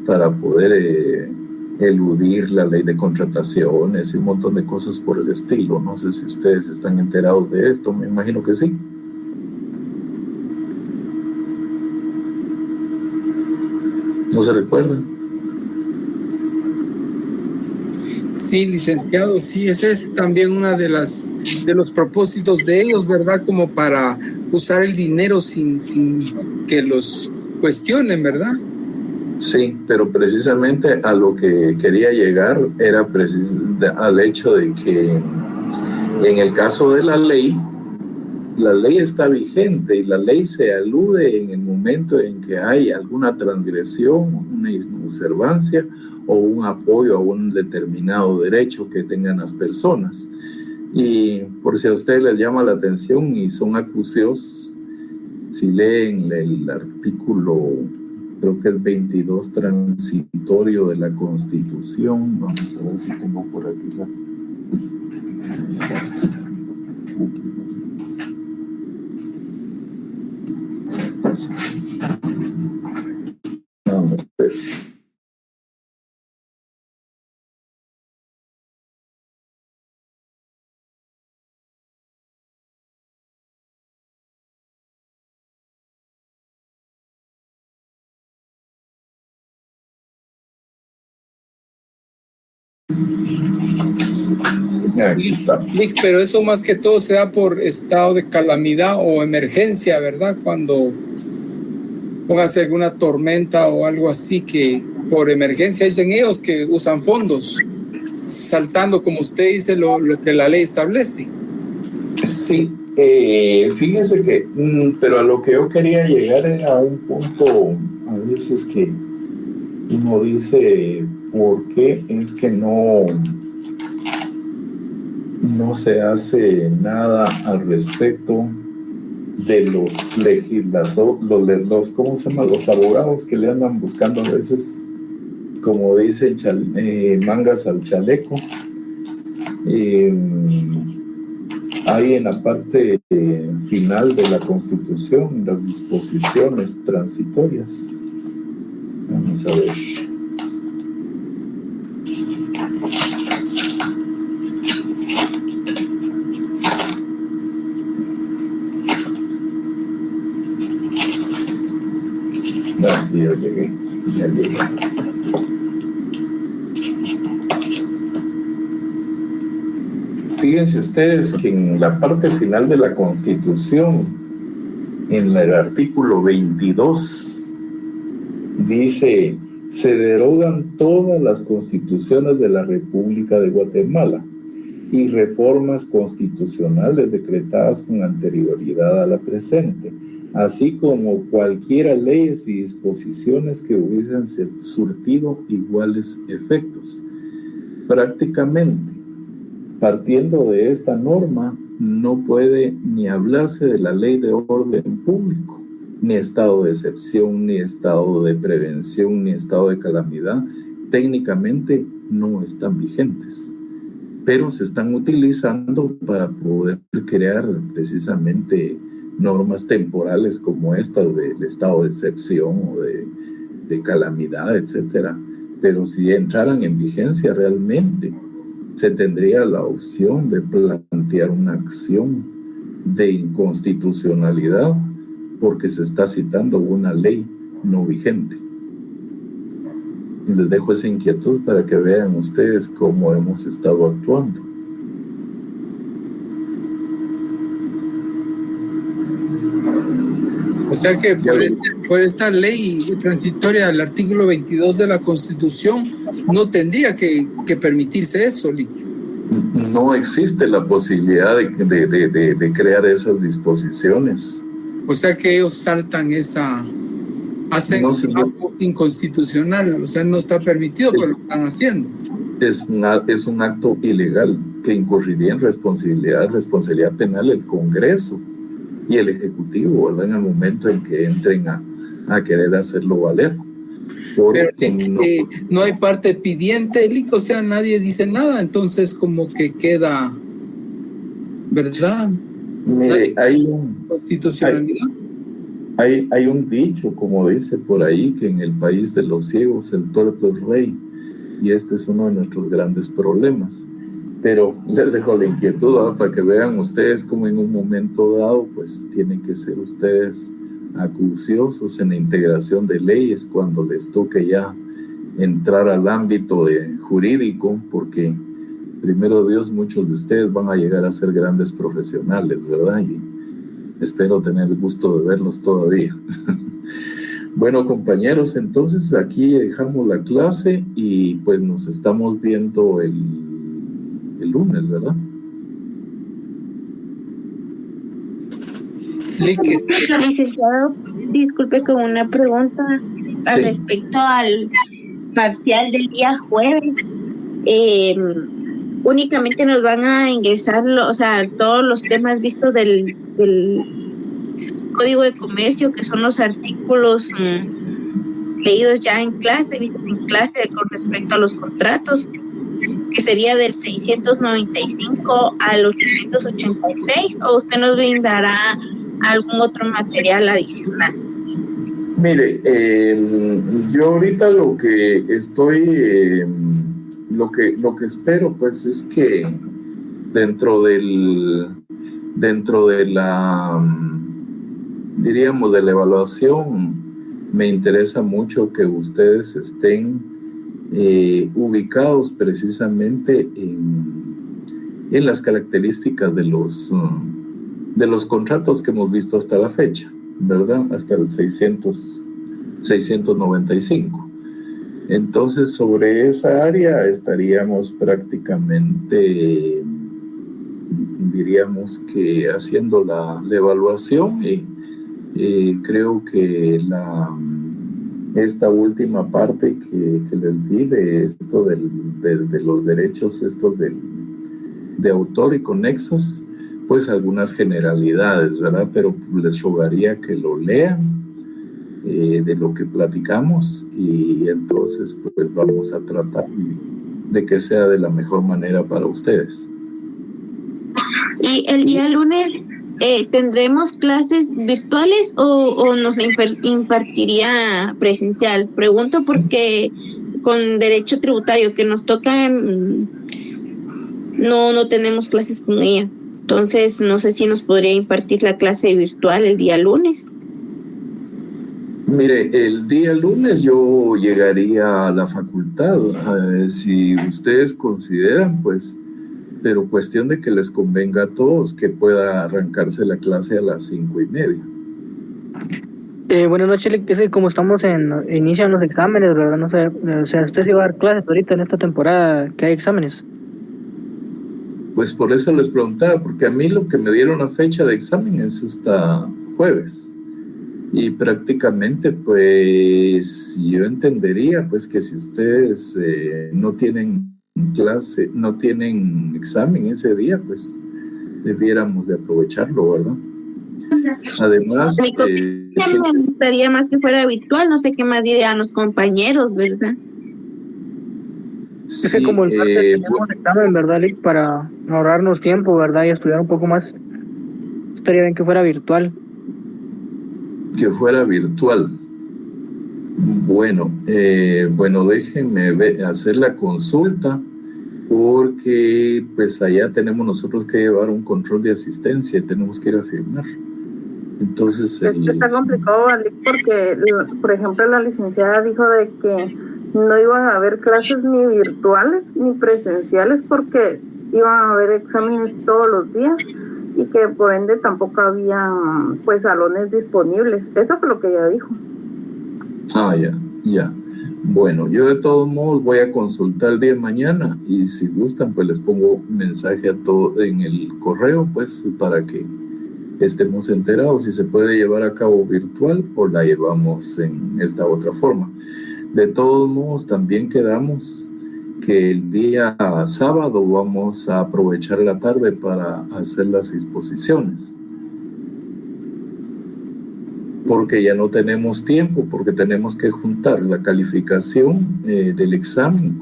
para poder eludir la ley de contrataciones y un montón de cosas por el estilo? No sé si ustedes están enterados de esto, me imagino que sí. ¿No se recuerdan? Sí, licenciado, sí, ese es también una de los propósitos de ellos, ¿verdad? Como para usar el dinero sin que los cuestionen, ¿verdad? Sí, pero precisamente a lo que quería llegar era al hecho de que en el caso de la ley está vigente y la ley se alude en el momento en que hay alguna transgresión, una inobservancia o un apoyo a un determinado derecho que tengan las personas. Y por si a ustedes les llama la atención y son acuciosos, si leen el artículo, creo que es 22 transitorio de la Constitución, vamos a ver si tengo por aquí la... Aquí está. Pero eso más que todo se da por estado de calamidad o emergencia, ¿verdad? Cuando póngase alguna tormenta o algo así, que por emergencia dicen ellos que usan fondos, saltando, como usted dice, lo que la ley establece. Sí, fíjese que, pero a lo que yo quería llegar era a un punto, a veces que uno dice, ¿por qué es que no se hace nada al respecto de los legisladores, ¿cómo se llama? Los abogados que le andan buscando a veces, como dicen, mangas al chaleco. Hay en la parte final de la Constitución las disposiciones transitorias. Vamos a ver. Aquí yo llegué, ya llegué. Fíjense ustedes que en la parte final de la Constitución, en el artículo 22, dice: se derogan todas las constituciones de la República de Guatemala y reformas constitucionales decretadas con anterioridad a la presente, así como cualquiera leyes y disposiciones que hubiesen surtido iguales efectos. Prácticamente, partiendo de esta norma, no puede ni hablarse de la ley de orden público, ni estado de excepción, ni estado de prevención, ni estado de calamidad. Técnicamente no están vigentes, pero se están utilizando para poder crear precisamente normas temporales como esta del estado de excepción o de calamidad, etcétera. Pero si entraran en vigencia realmente, se tendría la opción de plantear una acción de inconstitucionalidad porque se está citando una ley no vigente. Les dejo esa inquietud para que vean ustedes cómo hemos estado actuando. O sea que por esta ley transitoria, el artículo 22 de la Constitución, no tendría que permitirse eso, Lick. No existe la posibilidad de crear esas disposiciones. O sea que ellos saltan hacen algo inconstitucional, o sea, no está permitido, pero lo están haciendo. Es un acto ilegal que incurriría en responsabilidad penal el Congreso y el Ejecutivo, ¿verdad? En el momento en que entren a querer hacerlo valer. Pero no hay parte pidiente, Lick, o sea, nadie dice nada, entonces como que queda, ¿verdad? Mire, hay constitucionalidad. Hay un dicho, como dice por ahí, que en el país de los ciegos el tuerto es rey, y este es uno de nuestros grandes problemas. Pero les dejo la inquietud, ¿verdad? Para que vean ustedes cómo en un momento dado pues tienen que ser ustedes acuciosos en la integración de leyes cuando les toque ya entrar al ámbito jurídico, porque primero Dios, muchos de ustedes van a llegar a ser grandes profesionales, ¿verdad? Y espero tener el gusto de verlos todavía. Bueno, compañeros, entonces aquí dejamos la clase y pues nos estamos viendo el lunes, ¿verdad? Licenciado, disculpe con una pregunta al respecto al parcial del día jueves. Únicamente nos van a ingresar, o sea, todos los temas vistos del Código de Comercio, que son los artículos leídos ya en clase, vistos en clase con respecto a los contratos, que sería del 695 al 886, o usted nos brindará algún otro material adicional. Mire, yo ahorita lo que estoy, lo que espero pues es que dentro de la, diríamos, de la evaluación, me interesa mucho que ustedes estén ubicados precisamente en las características de los contratos que hemos visto hasta la fecha, ¿verdad? Hasta el 695. Entonces, sobre esa área estaríamos prácticamente, diríamos que haciendo la evaluación, y creo que esta última parte que les di de esto de los derechos estos de autor y conexos, pues algunas generalidades, ¿verdad? Pero les rogaría que lo lean de lo que platicamos, y entonces pues vamos a tratar de que sea de la mejor manera para ustedes. Y el día lunes ¿tendremos clases virtuales o nos impartiría presencial? Pregunto porque con derecho tributario que nos toca, no tenemos clases con ella. Entonces no sé si nos podría impartir la clase virtual el día lunes. Mire, el día lunes yo llegaría a la facultad, si ustedes consideran, pues, pero cuestión de que les convenga a todos que pueda arrancarse la clase a las 5:30. Buenas noches, es que como estamos inician los exámenes, ¿verdad? No sé, o sea, usted se va a dar clases ahorita en esta temporada que hay exámenes. Pues por eso les preguntaba, porque a mí lo que me dieron la fecha de examen es hasta jueves. Y prácticamente, pues, yo entendería, pues, que si ustedes no tienen clase, no tienen examen ese día, pues, debiéramos de aprovecharlo, ¿verdad? Además, me gustaría más que fuera virtual, no sé qué más dirían los compañeros, ¿verdad? Es que como el martes tenemos examen, ¿verdad, Lick? Para ahorrarnos tiempo, ¿verdad? Y estudiar un poco más, estaría bien que fuera virtual. Que fuera virtual. Bueno, déjenme hacer la consulta, porque pues allá tenemos nosotros que llevar un control de asistencia y tenemos que ir a firmar. Entonces está complicado, porque por ejemplo la licenciada dijo de que no iban a haber clases ni virtuales ni presenciales porque iban a haber exámenes todos los días y que por ende tampoco había pues salones disponibles. Eso fue lo que ella dijo. Ya. Bueno, yo de todos modos voy a consultar el día de mañana, y si gustan pues les pongo un mensaje a todo en el correo, pues, para que estemos enterados si se puede llevar a cabo virtual o la llevamos en esta otra forma. De todos modos, también quedamos que el día sábado vamos a aprovechar la tarde para hacer las exposiciones, porque ya no tenemos tiempo, porque tenemos que juntar la calificación del examen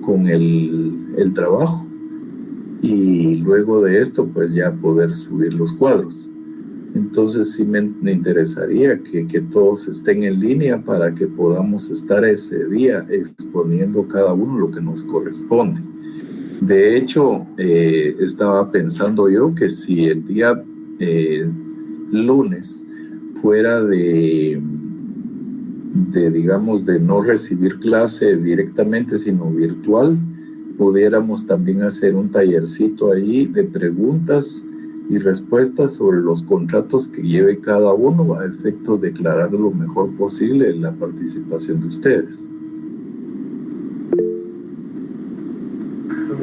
con el trabajo, y luego de esto pues ya poder subir los cuadros. Entonces sí me interesaría que todos estén en línea para que podamos estar ese día exponiendo cada uno lo que nos corresponde. De hecho, estaba pensando yo que si el día lunes fuera de digamos, de no recibir clase directamente, sino virtual, pudiéramos también hacer un tallercito ahí de preguntas y respuestas sobre los contratos que lleve cada uno, a efecto de declarar lo mejor posible la participación de ustedes.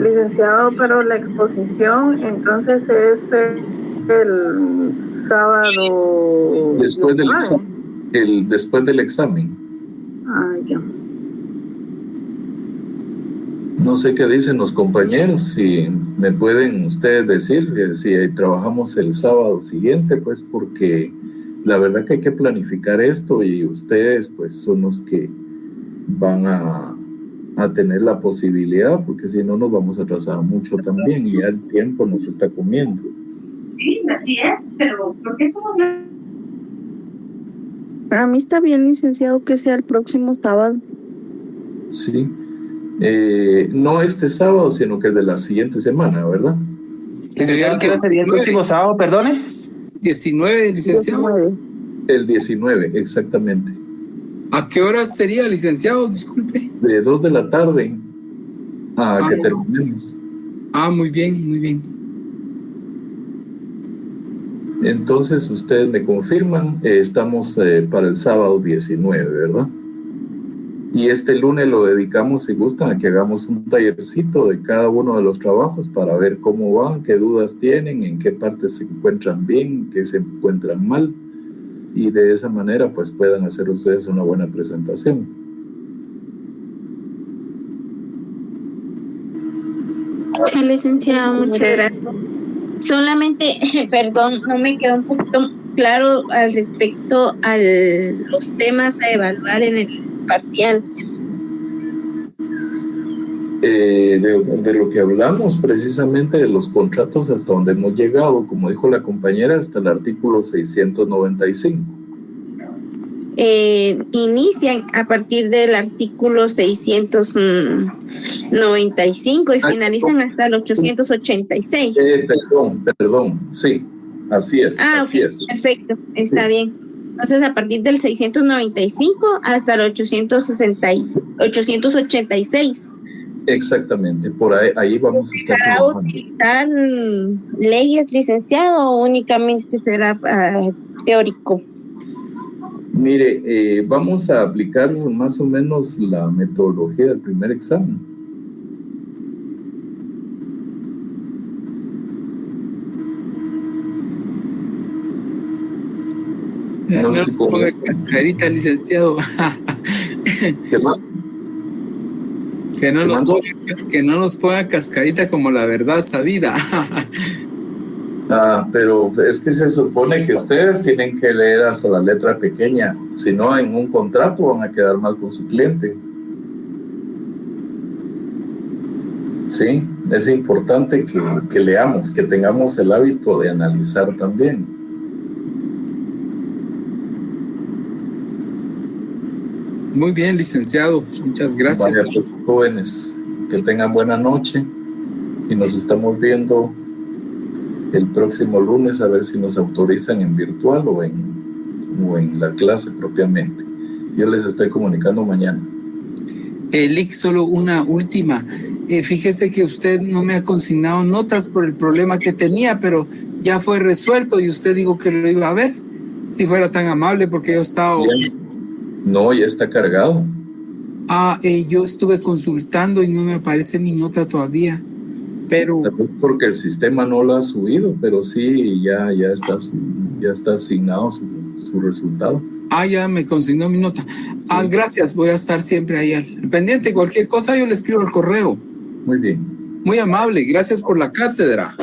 Licenciado, pero la exposición entonces es el sábado después del examen. Después del examen. Ya. No sé qué dicen los compañeros, si me pueden ustedes decir si trabajamos el sábado siguiente, pues, porque la verdad que hay que planificar esto, y ustedes pues son los que van a tener la posibilidad, porque si no nos vamos a atrasar mucho también, y ya el tiempo nos está comiendo. Sí, así es, pero ¿por qué somos la... Para mí está bien, licenciado, que sea el próximo sábado. Sí. No este sábado, sino que el de la siguiente semana, ¿verdad? Licenciado, ¿qué sería el próximo sábado, perdone? 19, licenciado. 19. El 19, exactamente. ¿A qué hora sería, licenciado? Disculpe. De 2 de la tarde a que terminemos. Muy bien, muy bien. Entonces, ustedes me confirman, estamos para el sábado 19, ¿verdad? Y este lunes lo dedicamos, si gustan, a que hagamos un tallercito de cada uno de los trabajos para ver cómo van, qué dudas tienen, en qué partes se encuentran bien, en qué se encuentran mal. Y de esa manera, pues, puedan hacer ustedes una buena presentación. Sí, licenciado, muchas gracias. Solamente, perdón, no me quedó un poquito claro al respecto a los temas a evaluar en el parcial. De lo que hablamos precisamente de los contratos hasta donde hemos llegado, como dijo la compañera, hasta el artículo 695. Inician a partir del artículo 695 y finalizan hasta el 886. Perdón, sí, así es. Así es. Perfecto, está bien. Entonces, a partir del 695 hasta el 886. Exactamente, por ahí vamos a estar. ¿Para utilizar leyes, licenciado, o únicamente será teórico? Mire, vamos a aplicar más o menos la metodología del primer examen. No se ponga cascarita, licenciado. Que no nos ponga cascarita como la verdad sabida. Pero es que se supone que ustedes tienen que leer hasta la letra pequeña, si no en un contrato van a quedar mal con su cliente. Sí, es importante que leamos, que tengamos el hábito de analizar también. Muy bien, licenciado, muchas gracias. Vaya, pues, jóvenes, que tengan buena noche y nos estamos viendo el próximo lunes a ver si nos autorizan en virtual o en la clase propiamente. Yo les estoy comunicando mañana. Lic, solo una última. Fíjese que usted no me ha consignado notas por el problema que tenía, pero ya fue resuelto y usted dijo que lo iba a ver. Si fuera tan amable, porque yo estaba... No, ya está cargado. Yo estuve consultando y no me aparece mi nota todavía. Pero porque el sistema no la ha subido, pero sí ya está asignado su resultado. Ya me consignó mi nota. Gracias, voy a estar siempre ahí al pendiente. Cualquier cosa yo le escribo al correo. Muy bien. Muy amable, gracias por la cátedra.